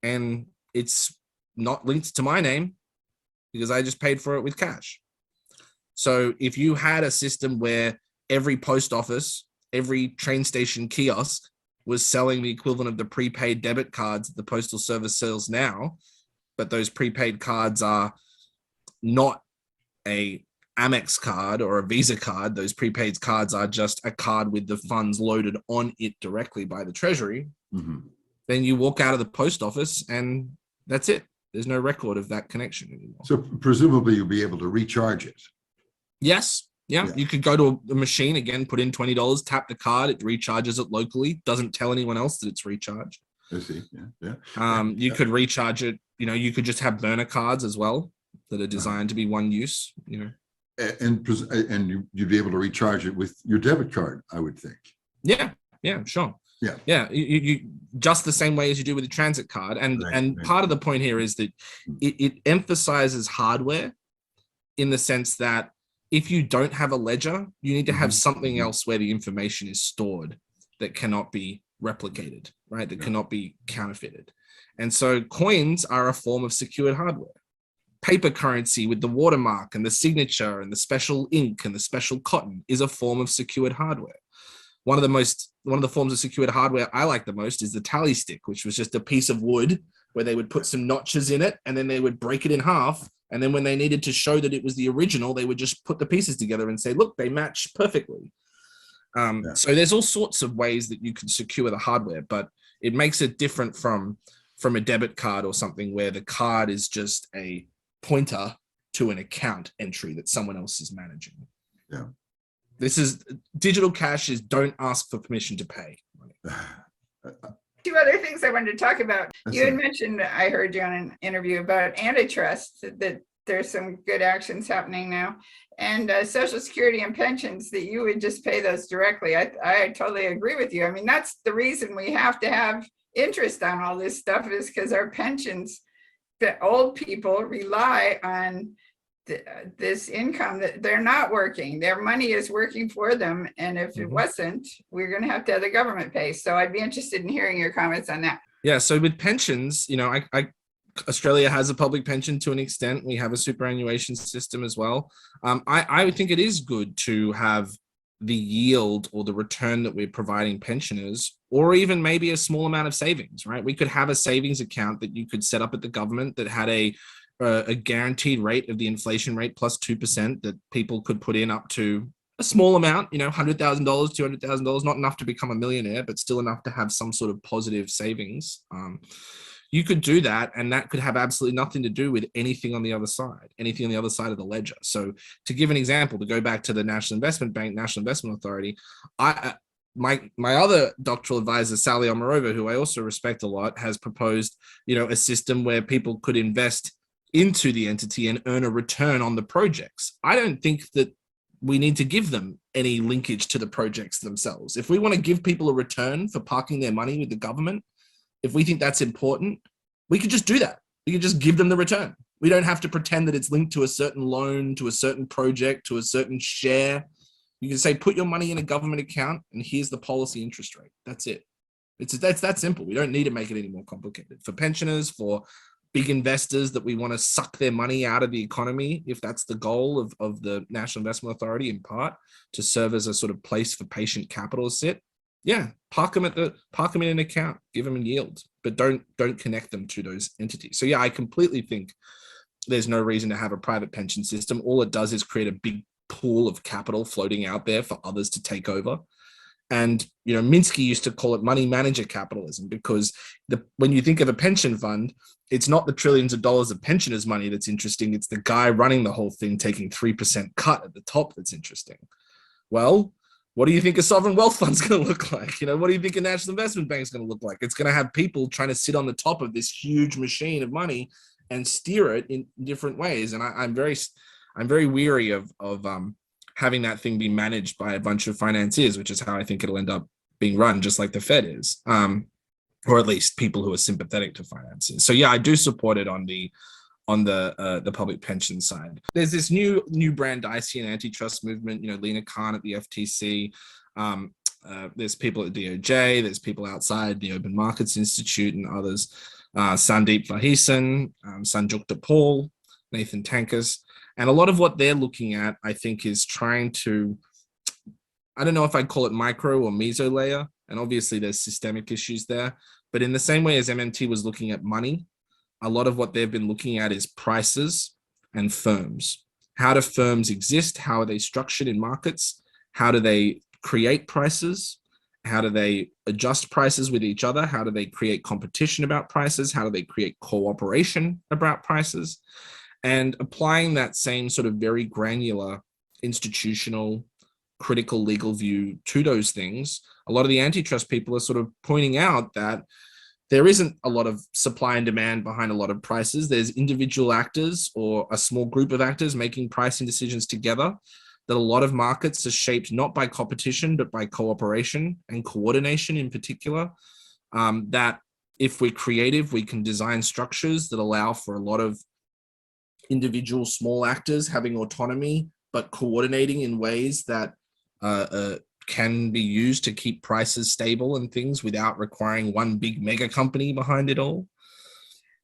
[SPEAKER 3] and it's not linked to my name because I just paid for it with cash. So if you had a system where every post office, every train station kiosk was selling the equivalent of the prepaid debit cards that the Postal Service sells now, but those prepaid cards are not a Amex card or a Visa card, those prepaid cards are just a card with the funds loaded on it directly by the Treasury, then you walk out of the post office and that's it. There's no record of that connection anymore.
[SPEAKER 1] So presumably you'll be able to recharge it.
[SPEAKER 3] Yes. Yeah. You could go to a machine again, put in $20, tap the card, it recharges it locally, doesn't tell anyone else that it's recharged.
[SPEAKER 1] I see.
[SPEAKER 3] You could recharge it, you could just have burner cards as well that are designed to be one use,
[SPEAKER 1] And you'd be able to recharge it with your debit card, I would think.
[SPEAKER 3] Yeah, sure. Yeah. You just the same way as you do with a transit card. And part of the point here is that it emphasizes hardware in the sense that if you don't have a ledger, you need to have something else where the information is stored that cannot be replicated, right? That cannot be counterfeited. And so coins are a form of secured hardware. Paper currency with the watermark and the signature and the special ink and the special cotton is a form of secured hardware. One of the forms of secured hardware I like the most is the tally stick, which was just a piece of wood where they would put some notches in it and then they would break it in half. And then when they needed to show that it was the original, they would just put the pieces together and say, look, they match perfectly. So there's all sorts of ways that you can secure the hardware, but it makes it different from a debit card or something where the card is just a pointer to an account entry that someone else is managing.
[SPEAKER 1] Yeah.
[SPEAKER 3] This is digital cash is don't ask for permission to pay.
[SPEAKER 2] Two other things I wanted to talk about. You had mentioned, I heard you on an interview about antitrust, that there's some good actions happening now, and Social Security and pensions, that you would just pay those directly. I totally agree with you. I mean, that's the reason we have to have interest on all this stuff, is because our pensions, the old people rely on this income that they're not working. Their money is working for them. And if it wasn't, we're going to have the government pay. So I'd be interested in hearing your comments on that.
[SPEAKER 3] Yeah. So with pensions, Australia has a public pension to an extent. We have a superannuation system as well. I would think it is good to have the yield or the return that we're providing pensioners, or even maybe a small amount of savings, right? We could have a savings account that you could set up at the government that had a guaranteed rate of the inflation rate plus 2% that people could put in up to a small amount, $100,000, $200,000, not enough to become a millionaire, but still enough to have some sort of positive savings. You could do that, and that could have absolutely nothing to do with anything on the other side of the ledger. So to give an example, to go back to the National Investment Bank, National Investment Authority, my other doctoral advisor, Sally Omarova, who I also respect a lot, has proposed, a system where people could invest into the entity and earn a return on the projects. I don't think that we need to give them any linkage to the projects themselves. If we want to give people a return for parking their money with the government, if we think that's important, we could just do that. We could just give them the return. We don't have to pretend that it's linked to a certain loan, to a certain project, to a certain share. You can say, put your money in a government account and here's the policy interest rate. That's it. That's that simple. We don't need to make it any more complicated. For pensioners, for big investors that we want to suck their money out of the economy, if that's the goal of the National Investment Authority, in part to serve as a sort of place for patient capital to sit. Yeah, park them in an account, give them a yield, but don't connect them to those entities. So yeah, I completely think there's no reason to have a private pension system. All it does is create a big pool of capital floating out there for others to take over. And Minsky used to call it money manager capitalism, because when you think of a pension fund, it's not the trillions of dollars of pensioners' money that's interesting. It's the guy running the whole thing taking 3% cut at the top that's interesting. Well, what do you think a sovereign wealth fund's going to look like? What do you think a national investment bank is going to look like? It's going to have people trying to sit on the top of this huge machine of money and steer it in different ways. And I'm very weary of having that thing be managed by a bunch of financiers, which is how I think it'll end up being run, just like the Fed is, or at least people who are sympathetic to financiers. So yeah, I do support it on the public pension side. There's this new Brandeisian antitrust movement, Lena Khan at the FTC. There's people at DOJ, there's people outside the Open Markets Institute and others. Sandeep Vaheesan, Sanjukta Paul, Nathan Tankus. And a lot of what they're looking at, I think, is trying to, I don't know if I'd call it micro or meso layer. And obviously there's systemic issues there. But in the same way as MMT was looking at money, a lot of what they've been looking at is prices and firms. How do firms exist? How are they structured in markets? How do they create prices? How do they adjust prices with each other? How do they create competition about prices? How do they create cooperation about prices? And applying that same sort of very granular institutional critical legal view to those things, a lot of the antitrust people are sort of pointing out that there isn't a lot of supply and demand behind a lot of prices. There's individual actors or a small group of actors making pricing decisions together, that a lot of markets are shaped not by competition, but by cooperation and coordination in particular. That if we're creative, we can design structures that allow for a lot of individual small actors having autonomy, but coordinating in ways that can be used to keep prices stable and things without requiring one big mega company behind it all.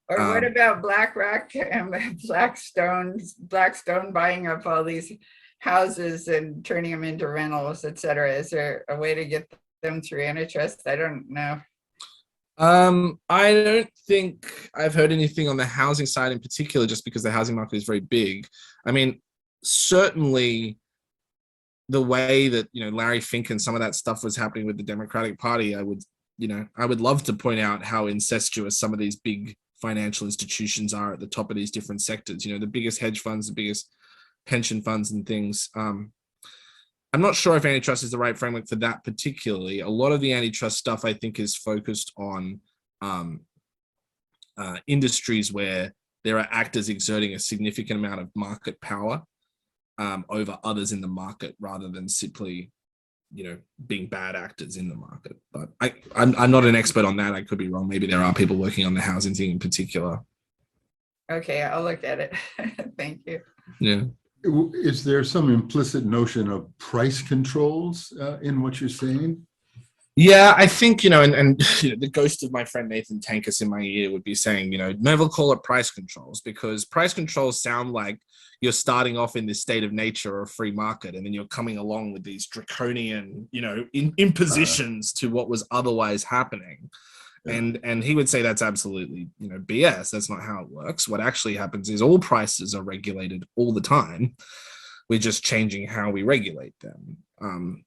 [SPEAKER 2] Or what about BlackRock and Blackstone buying up all these houses and turning them into rentals, et cetera? Is there a way to get them through antitrust? I don't know.
[SPEAKER 3] I don't think I've heard anything on the housing side in particular, just because the housing market is very big. I mean, certainly the way that, Larry Fink and some of that stuff was happening with the Democratic Party, I would love to point out how incestuous some of these big financial institutions are at the top of these different sectors, the biggest hedge funds, the biggest pension funds and things. I'm not sure if antitrust is the right framework for that particularly. A lot of the antitrust stuff, I think, is focused on industries where there are actors exerting a significant amount of market power over others in the market, rather than simply, being bad actors in the market. But I'm not an expert on that. I could be wrong. Maybe there are people working on the housing thing in particular.
[SPEAKER 2] Okay, I'll look at it. Thank you.
[SPEAKER 3] Yeah.
[SPEAKER 1] Is there some implicit notion of price controls in what you're saying?
[SPEAKER 3] Yeah, I think, and the ghost of my friend Nathan Tankus in my ear would be saying, never call it price controls, because price controls sound like you're starting off in this state of nature or free market, and then you're coming along with these draconian, impositions to what was otherwise happening.
[SPEAKER 1] Yeah.
[SPEAKER 3] And he would say that's absolutely, BS. That's not how it works. What actually happens is all prices are regulated all the time. We're just changing how we regulate them.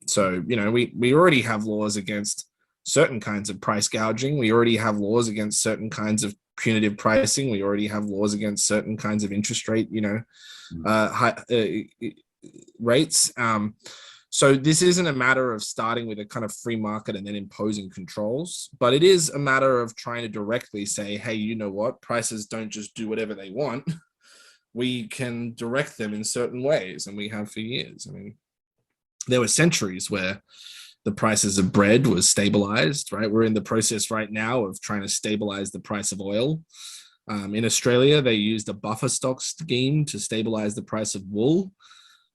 [SPEAKER 3] So, we already have laws against certain kinds of price gouging. We already have laws against certain kinds of punitive pricing. We already have laws against certain kinds of interest rate, rates. So this isn't a matter of starting with a kind of free market and then imposing controls, but it is a matter of trying to directly say, hey, you know what? Prices don't just do whatever they want. We can direct them in certain ways, and we have for years. I mean, there were centuries where the prices of bread was stabilized, right? We're in the process right now of trying to stabilize the price of oil. In Australia, they used a buffer stock scheme to stabilize the price of wool.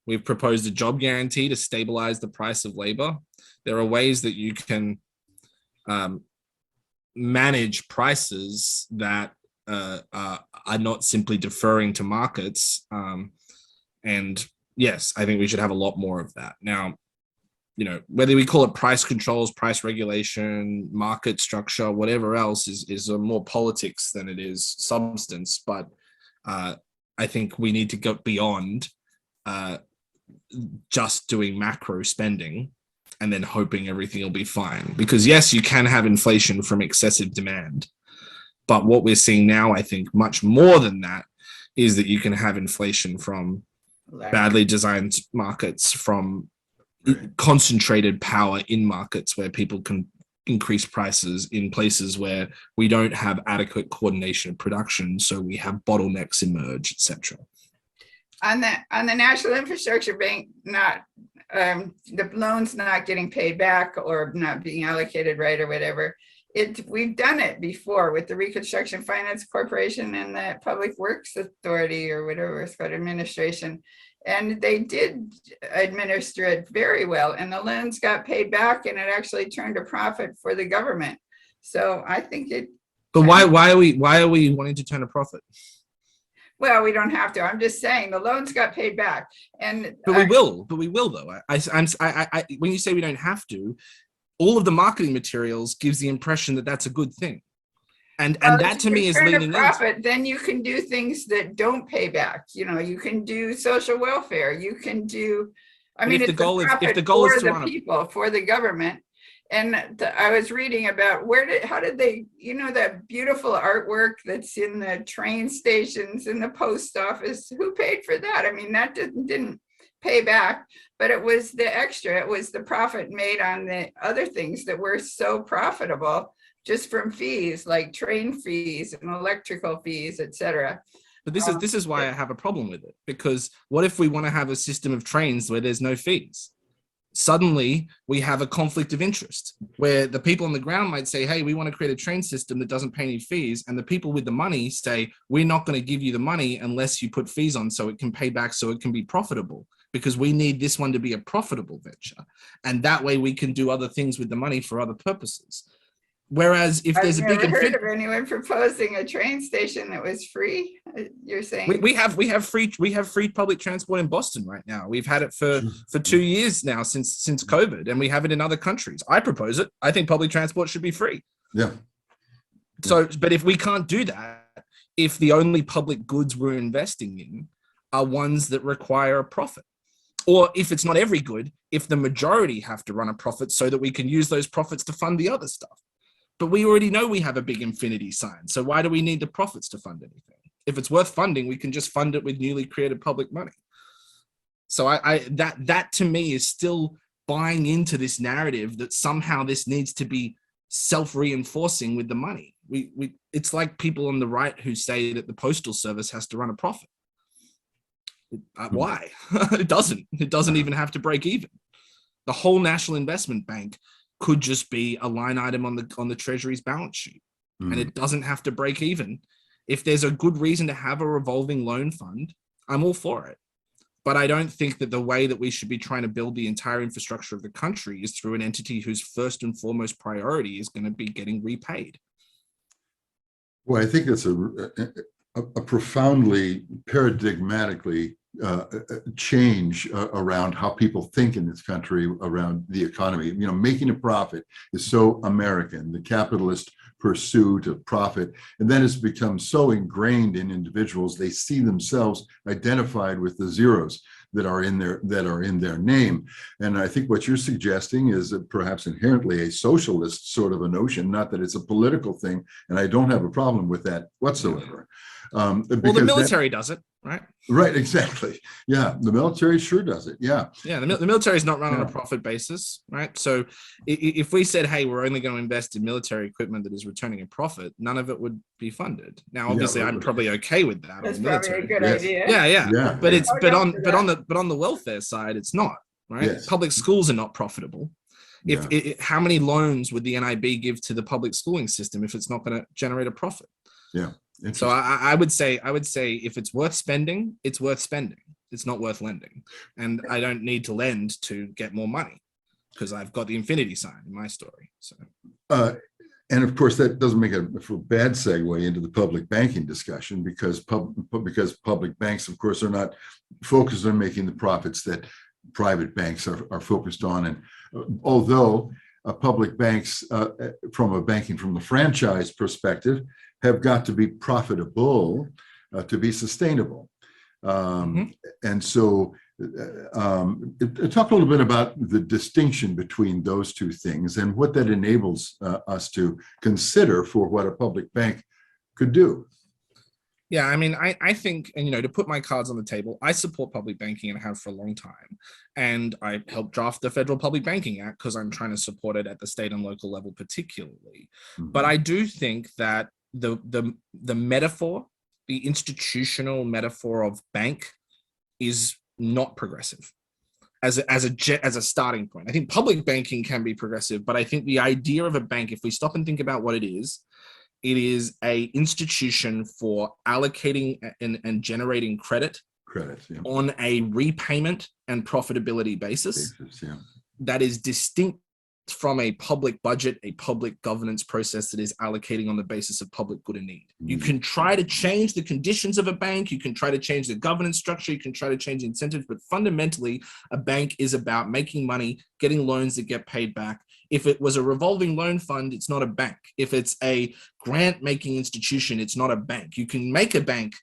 [SPEAKER 3] We've proposed a job guarantee to stabilize the price of labor. There are ways that you can manage prices that are not simply deferring to markets. And yes, I think we should have a lot more of that. Now, whether we call it price controls, price regulation, market structure, whatever else is more politics than it is substance. But I think we need to go beyond just doing macro spending and then hoping everything will be fine. Because yes, you can have inflation from excessive demand. But what we're seeing now, I think much more than that, is that you can have inflation from badly designed markets, from concentrated power in markets where people can increase prices in places where we don't have adequate coordination of production. So we have bottlenecks emerge, etc.
[SPEAKER 2] On the National Infrastructure Bank, the loans not getting paid back or not being allocated right or whatever. We've done it before with the Reconstruction Finance Corporation and the Public Works Authority or whatever it's called, administration. And they did administer it very well. And the loans got paid back, and it actually turned a profit for the government. So I think it.
[SPEAKER 3] But why are we wanting to turn a profit?
[SPEAKER 2] Well, we don't have to. I'm just saying the loans got paid back,
[SPEAKER 3] but we will though. When you say we don't have to, all of the marketing materials gives the impression that that's a good thing, and that to me is leading
[SPEAKER 2] profit. Then you can do things that don't pay back. You can do social welfare. You can do. If the goal is to run people, for the government. And I was reading about how did they, that beautiful artwork that's in the train stations and the post office, who paid for that? That didn't pay back, but it was the extra, it was the profit made on the other things that were so profitable just from fees, like train fees and electrical fees, etc.
[SPEAKER 3] But this is why I have a problem with it, because what if we want to have a system of trains where there's no fees? Suddenly we have a conflict of interest where the people on the ground might say, hey, we want to create a train system that doesn't pay any fees. And the people with the money say, we're not going to give you the money unless you put fees on so it can pay back, so it can be profitable, because we need this one to be a profitable venture. And that way we can do other things with the money for other purposes. Whereas if there's a big
[SPEAKER 2] I've never heard of anyone proposing a train station that was free. You're saying
[SPEAKER 3] we have free public transport in Boston right now. We've had it for 2 years now since COVID, and we have it in other countries. I propose it. I think public transport should be free.
[SPEAKER 1] Yeah.
[SPEAKER 3] So, but if we can't do that, if the only public goods we're investing in are ones that require a profit, or if it's not every good, if the majority have to run a profit so that we can use those profits to fund the other stuff. But we already know we have a big infinity sign. So why do we need the profits to fund anything? If it's worth funding, we can just fund it with newly created public money. So that to me is still buying into this narrative that somehow this needs to be self-reinforcing with the money. It's like people on the right who say that the postal service has to run a profit. Why? It doesn't even have to break even. The whole National Investment Bank could just be a line item on the Treasury's balance sheet, and it doesn't have to break even. If there's a good reason to have a revolving loan fund, I'm all for it. But I don't think that the way that we should be trying to build the entire infrastructure of the country is through an entity whose first and foremost priority is going to be getting repaid.
[SPEAKER 1] Well, I think it's a profoundly paradigmatically change around how people think in this country around the economy. Making a profit is so American, the capitalist pursuit of profit, and then it's become so ingrained in individuals, they see themselves identified with the zeros that are in their name. And I think what you're suggesting is perhaps inherently a socialist sort of a notion, not that it's a political thing, and I don't have a problem with that whatsoever.
[SPEAKER 3] Well, the military does it, right?
[SPEAKER 1] Right, exactly. Yeah, the military sure does it. Yeah.
[SPEAKER 3] Yeah, the military is not run on a profit basis, right? So if we said, hey, we're only going to invest in military equipment that is returning a profit, none of it would be funded. Now, obviously, I'm probably okay with that.
[SPEAKER 2] That's probably a good idea.
[SPEAKER 3] Yeah. But on the welfare side, it's not, right?
[SPEAKER 1] Yes.
[SPEAKER 3] Public schools are not profitable. How many loans would the NIB give to the public schooling system if it's not going to generate a profit?
[SPEAKER 1] Yeah.
[SPEAKER 3] So I would say if it's worth spending, it's worth spending. It's not worth lending. And I don't need to lend to get more money because I've got the infinity sign in my story. So
[SPEAKER 1] and of course, that doesn't make a bad segue into the public banking discussion because public banks, of course, are not focused on making the profits that private banks are focused on. And although public banks, from the franchise perspective, have got to be profitable to be sustainable. And so talk a little bit about the distinction between those two things and what that enables us to consider for what a public bank could do.
[SPEAKER 3] Yeah, I mean, I think, and to put my cards on the table, I support public banking and have for a long time. And I helped draft the Federal Public Banking Act because I'm trying to support it at the state and local level particularly. But I do think that the metaphor, the institutional metaphor of bank is not progressive as a starting point. I think public banking can be progressive, but I think the idea of a bank, if we stop and think about what it is a institution for allocating and generating credit on a repayment and profitability basis that is distinct from a public budget, a public governance process that is allocating on the basis of public good and need. You can try to change the conditions of a bank, you can try to change the governance structure, you can try to change incentives, but fundamentally, a bank is about making money, getting loans that get paid back. If it was a revolving loan fund, it's not a bank. If it's a grant-making institution, it's not a bank. You can make a bank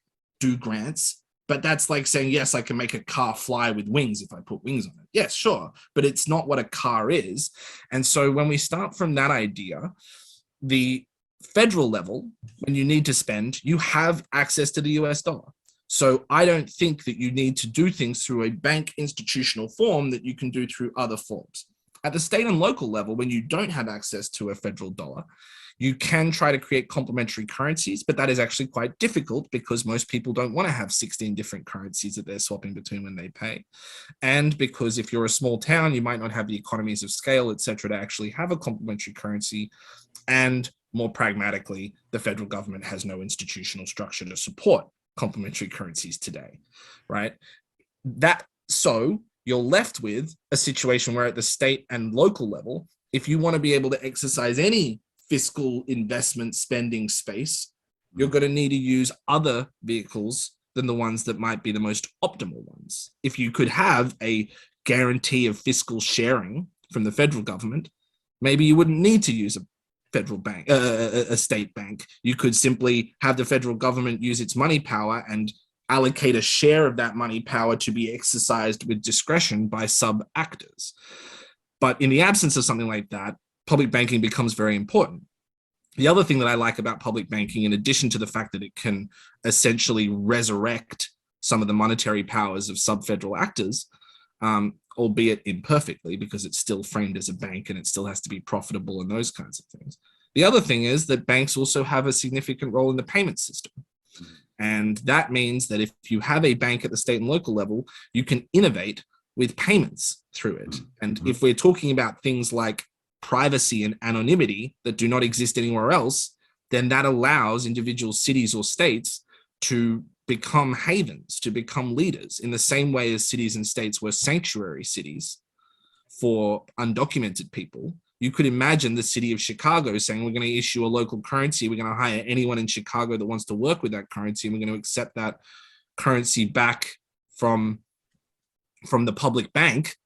[SPEAKER 3] do grants, but that's like saying, yes, I can make a car fly with wings if I put wings on it. Yes, sure, but it's not what a car is. And so when we start from that idea, the federal level, when you need to spend, you have access to the US dollar. So I don't think that you need to do things through a bank institutional form that you can do through other forms. At the state and local level, when you don't have access to a federal dollar, you can try to create complementary currencies, but that is actually quite difficult because most people don't want to have 16 different currencies that they're swapping between when they pay. And because if you're a small town, you might not have the economies of scale, et cetera, to actually have a complementary currency. And more pragmatically, the federal government has no institutional structure to support complementary currencies today, right? So you're left with a situation where at the state and local level, if you want to be able to exercise any fiscal investment spending space, you're going to need to use other vehicles than the ones that might be the most optimal ones. If you could have a guarantee of fiscal sharing from the federal government, maybe you wouldn't need to use a federal bank, a state bank. You could simply have the federal government use its money power and allocate a share of that money power to be exercised with discretion by sub-actors. But in the absence of something like that, public banking becomes very important. The other thing that I like about public banking, in addition to the fact that it can essentially resurrect some of the monetary powers of sub-federal actors, albeit imperfectly, because it's still framed as a bank and it still has to be profitable and those kinds of things. The other thing is that banks also have a significant role in the payment system. And that means that if you have a bank at the state and local level, you can innovate with payments through it. And if we're talking about things like privacy and anonymity that do not exist anywhere else, then that allows individual cities or states to become havens, to become leaders, in the same way as cities and states were sanctuary cities for undocumented people. You could imagine the city of Chicago saying, we're going to issue a local currency. We're going to hire anyone in Chicago that wants to work with that currency. And we're going to accept that currency back from the public bank.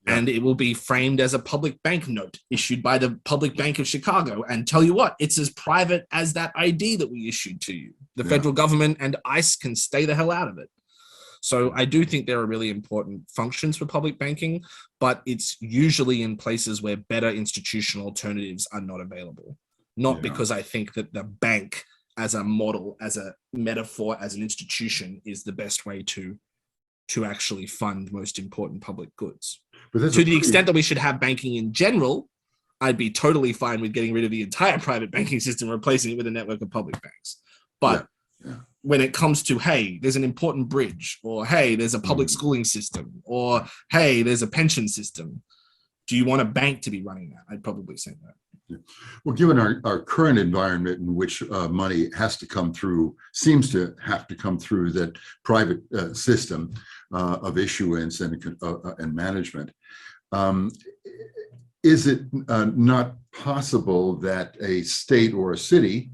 [SPEAKER 3] Yeah. And it will be framed as a public bank note issued by the Public Bank of Chicago. And tell you what, it's as private as that ID that we issued to you. The federal government and ICE can stay the hell out of it. So I do think there are really important functions for public banking, but it's usually in places where better institutional alternatives are not available. Not because I think that the bank as a model, as a metaphor, as an institution is the best way to actually fund most important public goods. But to the extent that we should have banking in general, I'd be totally fine with getting rid of the entire private banking system, replacing it with a network of public banks. But when it comes to, hey, there's an important bridge, or hey, there's a public schooling system, or hey, there's a pension system, do you want a bank to be running that? I'd probably say that.
[SPEAKER 1] Well, given our current environment in which money has to come through, seems to have to come through that private system of issuance and management, is it not possible that a state or a city,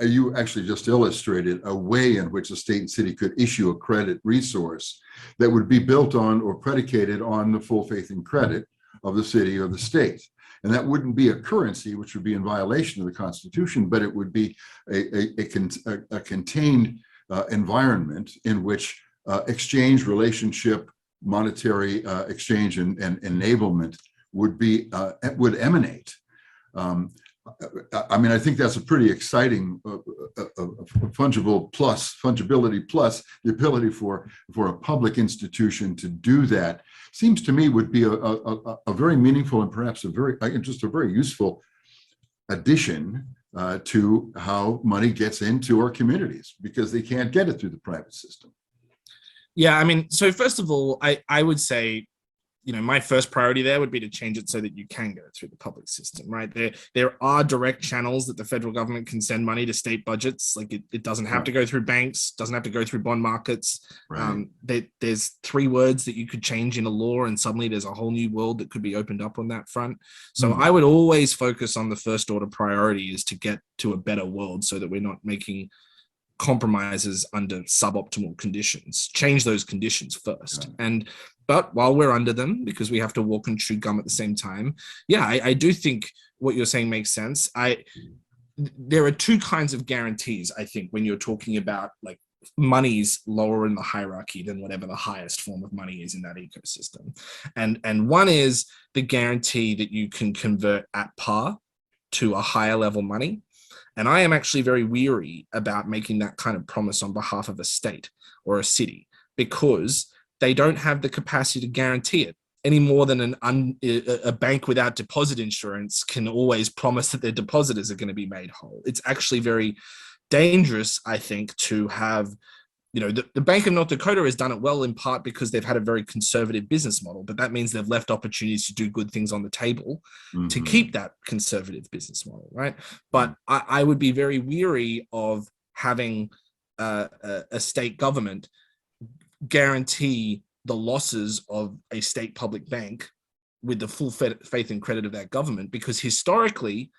[SPEAKER 1] you actually just illustrated a way in which a state and city could issue a credit resource that would be built on or predicated on the full faith and credit of the city or the state? And that wouldn't be a currency, which would be in violation of the Constitution, but it would be a contained environment in which exchange, relationship, monetary exchange, and enablement would emanate. I mean, I think that's a pretty exciting fungibility plus the ability for a public institution to do that. Seems to me would be a very meaningful and perhaps a very useful addition to how money gets into our communities, because they can't get it through the private system.
[SPEAKER 3] Yeah, I mean, so first of all, I would say, my first priority there would be to change it so that you can get it through the public system, right? There are direct channels that the federal government can send money to state budgets. Like it doesn't have to go through banks, doesn't have to go through bond markets. Right. There's 3 words that you could change in a law, and suddenly there's a whole new world that could be opened up on that front. So I would always focus on the first order priority is to get to a better world so that we're not making compromises under suboptimal conditions. Change those conditions first. But while we're under them, because we have to walk and chew gum at the same time, I do think what you're saying makes sense. There are 2 kinds of guarantees, I think, when you're talking about like money's lower in the hierarchy than whatever the highest form of money is in that ecosystem. And one is the guarantee that you can convert at par to a higher level money. And I am actually very weary about making that kind of promise on behalf of a state or a city, because they don't have the capacity to guarantee it any more than a bank without deposit insurance can always promise that their depositors are going to be made whole. It's actually very dangerous, I think, to have, the Bank of North Dakota has done it well in part because they've had a very conservative business model, but that means they've left opportunities to do good things on the table to keep that conservative business model, right? But I would be very weary of having a state government guarantee the losses of a state public bank with the full faith and credit of that government, because historically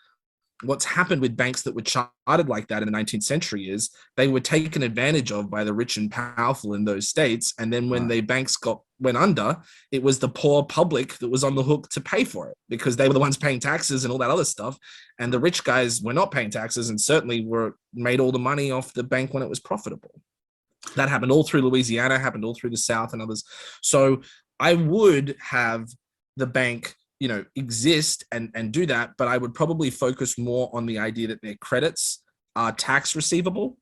[SPEAKER 3] what's happened with banks that were chartered like that in the 19th century is they were taken advantage of by the rich and powerful in those states, and then when the banks went under, it was the poor public that was on the hook to pay for it, because they were the ones paying taxes and all that other stuff, and the rich guys were not paying taxes and certainly made all the money off the bank when it was profitable. That happened all through Louisiana, happened all through the South and others. So I would have the bank, exist and do that, but I would probably focus more on the idea that their credits are tax receivable,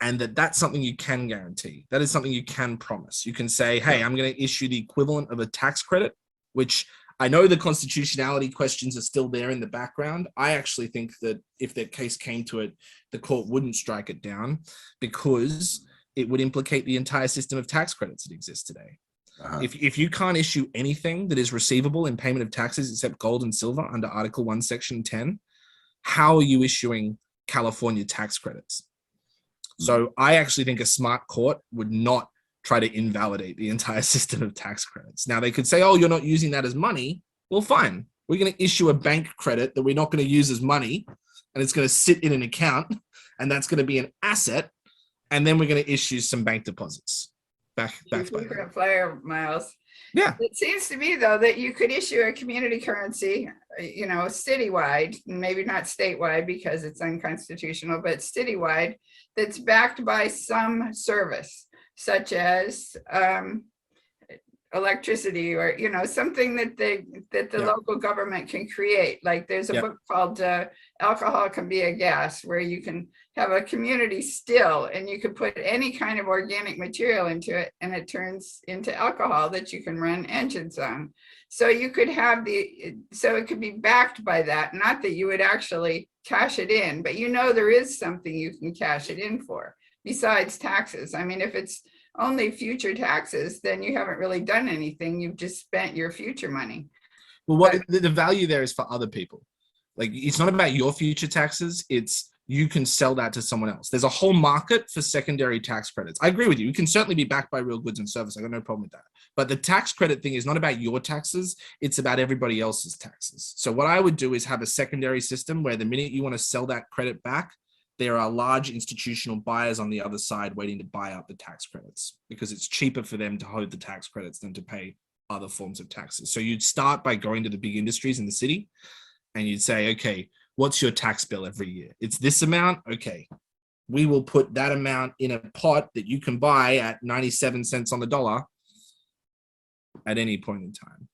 [SPEAKER 3] and that's something you can guarantee. That is something you can promise. You can say, hey, I'm going to issue the equivalent of a tax credit, which I know the constitutionality questions are still there in the background. I actually think that if that case came to it, the court wouldn't strike it down, because it would implicate the entire system of tax credits that exists today. If you can't issue anything that is receivable in payment of taxes except gold and silver under Article 1, Section 10, how are you issuing California tax credits. So I actually think a smart court would not try to invalidate the entire system of tax credits. Now they could say, oh, you're not using that as money. Well, fine. We're going to issue a bank credit that we're not going to use as money, and it's going to sit in an account, and that's going to be an asset. And then we're going to issue some bank deposits back by
[SPEAKER 2] frequent flyer miles.
[SPEAKER 3] Yeah.
[SPEAKER 2] It seems to me, though, that you could issue a community currency, citywide, maybe not statewide because it's unconstitutional, but citywide, that's backed by some service, such as electricity or, something that the local government can create. Like there's a book called Alcohol Can Be a Gas, where you can have a community still and you can put any kind of organic material into it and it turns into alcohol that you can run engines on. So you could have so it could be backed by that, not that you would actually cash it in, but there is something you can cash it in for besides taxes. I mean, if it's only future taxes, then you haven't really done anything. You've just spent your future money.
[SPEAKER 3] Well, the value there is for other people. Like, it's not about your future taxes. It's you can sell that to someone else. There's a whole market for secondary tax credits. I agree with you. You can certainly be backed by real goods and service. I got no problem with that. But the tax credit thing is not about your taxes. It's about everybody else's taxes. So what I would do is have a secondary system where the minute you want to sell that credit back, there are large institutional buyers on the other side waiting to buy up the tax credits because it's cheaper for them to hold the tax credits than to pay other forms of taxes. So you'd start by going to the big industries in the city and you'd say, okay, what's your tax bill every year? It's this amount. Okay, we will put that amount in a pot that you can buy at 97 cents on the dollar at any point in time.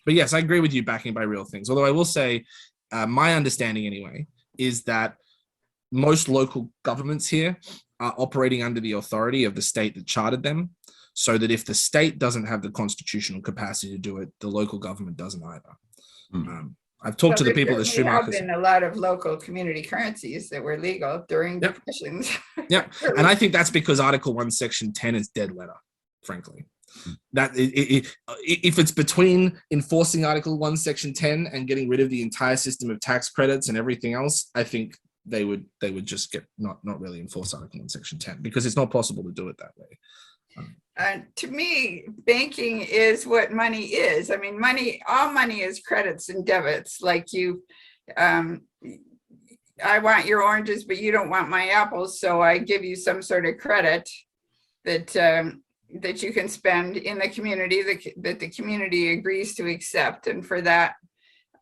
[SPEAKER 3] But yes, I agree with you, backing by real things. Although I will say, my understanding anyway, is that most local governments here are operating under the authority of the state that chartered them, so that if the state doesn't have the constitutional capacity to do it, the local government doesn't either. I've talked to the people that
[SPEAKER 2] there have been a lot of local community currencies that were legal during depressions.
[SPEAKER 3] Yeah, and I think that's because Article 1, Section 10 is dead letter, frankly. That if it's between enforcing Article 1, Section 10 and getting rid of the entire system of tax credits and everything else, I think they would just get not really enforce Article 1, Section 10 because it's not possible to do it that way.
[SPEAKER 2] To me, banking is what money is. I mean, all money is credits and debits. Like I want your oranges, but you don't want my apples, so I give you some sort of credit that you can spend in the community that the community agrees to accept. And for that,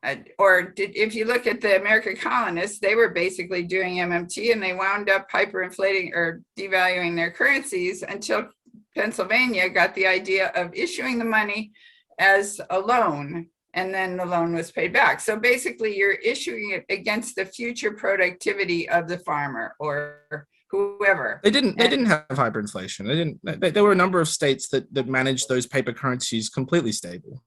[SPEAKER 2] if you look at the American colonists, they were basically doing MMT and they wound up hyperinflating or devaluing their currencies until Pennsylvania got the idea of issuing the money as a loan, and then the loan was paid back. So basically you're issuing it against the future productivity of the farmer or whoever.
[SPEAKER 3] They didn't have hyperinflation. There were a number of states that managed those paper currencies completely stable.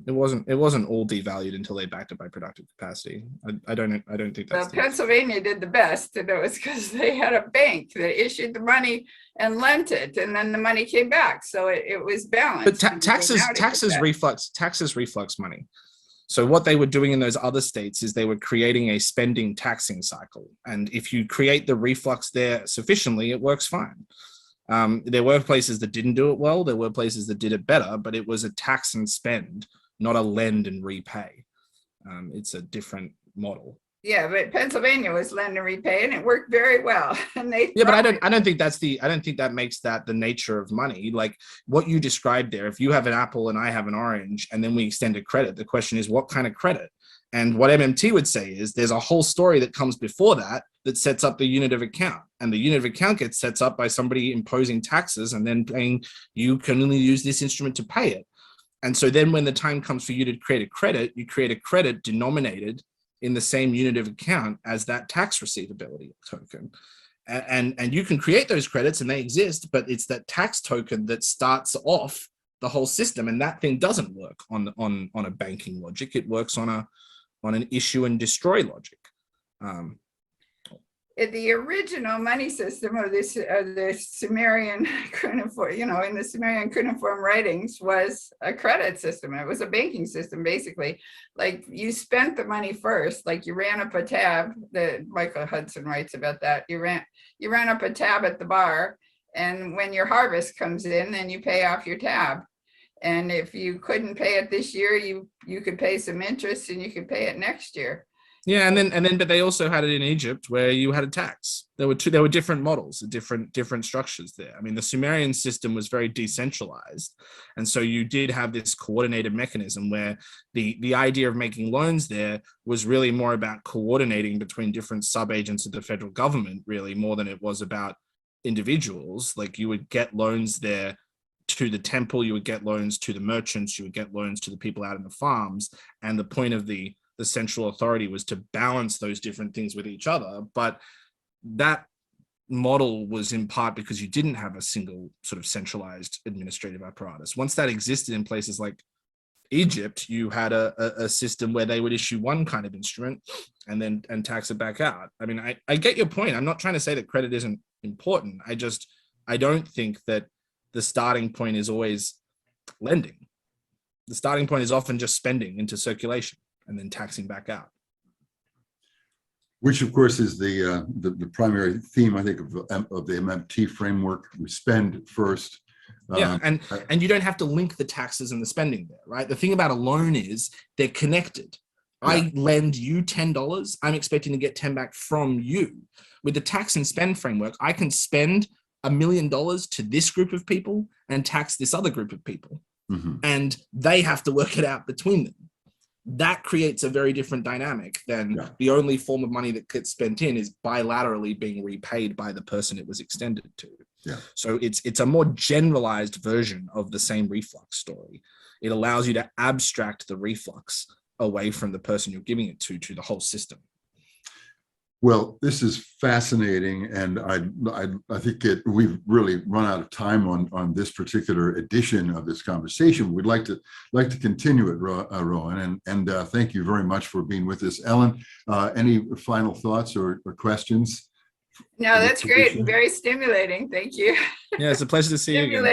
[SPEAKER 3] It wasn't all devalued until they backed it by productive capacity. I don't think that's
[SPEAKER 2] Pennsylvania did the best, and it was because they had a bank that issued the money and lent it, and then the money came back, so it was balanced.
[SPEAKER 3] But taxes reflux money. So what they were doing in those other states is they were creating a spending taxing cycle, and if you create the reflux there sufficiently, it works fine. There were places that didn't do it well. There were places that did it better, but it was a tax and spend, not a lend and repay. It's a different model.
[SPEAKER 2] Yeah, but Pennsylvania was lend and repay, and it worked very well. And
[SPEAKER 3] but I don't think that makes that the nature of money. Like what you described there, if you have an apple and I have an orange, and then we extend a credit, the question is what kind of credit? And what MMT would say is there's a whole story that comes before that sets up the unit of account, and the unit of account gets set up by somebody imposing taxes and then paying. You can only use this instrument to pay it. And so then when the time comes for you to create a credit, you create a credit denominated in the same unit of account as that tax receivability token. And you can create those credits and they exist, but it's that tax token that starts off the whole system. And that thing doesn't work on a banking logic. It works on an issue and destroy logic.
[SPEAKER 2] The original money system of this the Sumerian cuneiform, in the Sumerian cuneiform writings, was a credit system. It was a banking system, basically. Like, you spent the money first, like you ran up a tab. That Michael Hudson writes about that. You ran up a tab at the bar, and when your harvest comes in, then you pay off your tab. And if you couldn't pay it this year, you could pay some interest, and you could pay it next year.
[SPEAKER 3] Yeah, but they also had it in Egypt where you had a tax. There were different models, different structures there. I mean, the Sumerian system was very decentralized, and so you did have this coordinated mechanism where the idea of making loans there was really more about coordinating between different sub-agents of the federal government, really, more than it was about individuals. Like, you would get loans there to the temple, you would get loans to the merchants, you would get loans to the people out in the farms, and the point of the central authority was to balance those different things with each other. But that model was in part because you didn't have a single sort of centralized administrative apparatus. Once that existed in places like Egypt, you had a system where they would issue one kind of instrument and tax it back out. I mean, I get your point. I'm not trying to say that credit isn't important. I don't think that the starting point is always lending. The starting point is often just spending into circulation and then taxing back out.
[SPEAKER 1] Which, of course, is the primary theme, I think, of the MMT framework. We spend first.
[SPEAKER 3] Yeah, and you don't have to link the taxes and the spending there, right? The thing about a loan is they're connected. Yeah. I lend you $10, I'm expecting to get 10 back from you. With the tax and spend framework, I can spend $1 million to this group of people and tax this other group of people. Mm-hmm. And they have to work it out between them. That creates a very different dynamic than the only form of money that gets spent in is bilaterally being repaid by the person it was extended to. Yeah. So it's a more generalized version of the same reflux story. It allows you to abstract the reflux away from the person you're giving it to the whole system.
[SPEAKER 1] Well, this is fascinating, and I think we've really run out of time on this particular edition of this conversation. We'd like to continue it, Rohan, and thank you very much for being with us. Ellen, any final thoughts or questions?
[SPEAKER 2] No, that's great. Very stimulating. Thank you.
[SPEAKER 3] Yeah, it's a pleasure to see you again.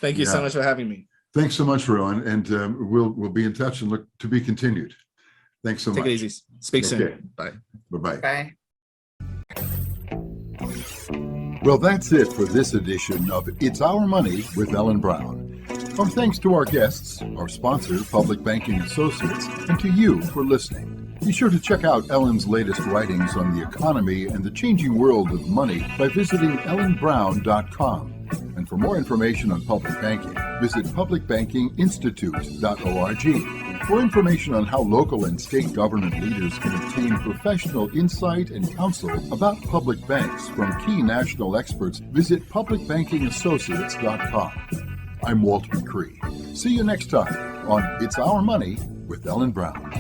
[SPEAKER 3] Thank you so much for having me.
[SPEAKER 1] Thanks so much, Rohan, and we'll be in touch and look to be continued. Thanks so much.
[SPEAKER 3] Take it easy. Speak soon. Bye.
[SPEAKER 1] Bye-bye.
[SPEAKER 2] Bye.
[SPEAKER 1] Well, that's it for this edition of It's Our Money with Ellen Brown. Our thanks to our guests, our sponsor, Public Banking Associates, and to you for listening. Be sure to check out Ellen's latest writings on the economy and the changing world of money by visiting ellenbrown.com. And for more information on public banking, visit publicbankinginstitute.org. For information on how local and state government leaders can obtain professional insight and counsel about public banks from key national experts, visit publicbankingassociates.com. I'm Walt McCree. See you next time on It's Our Money with Ellen Brown.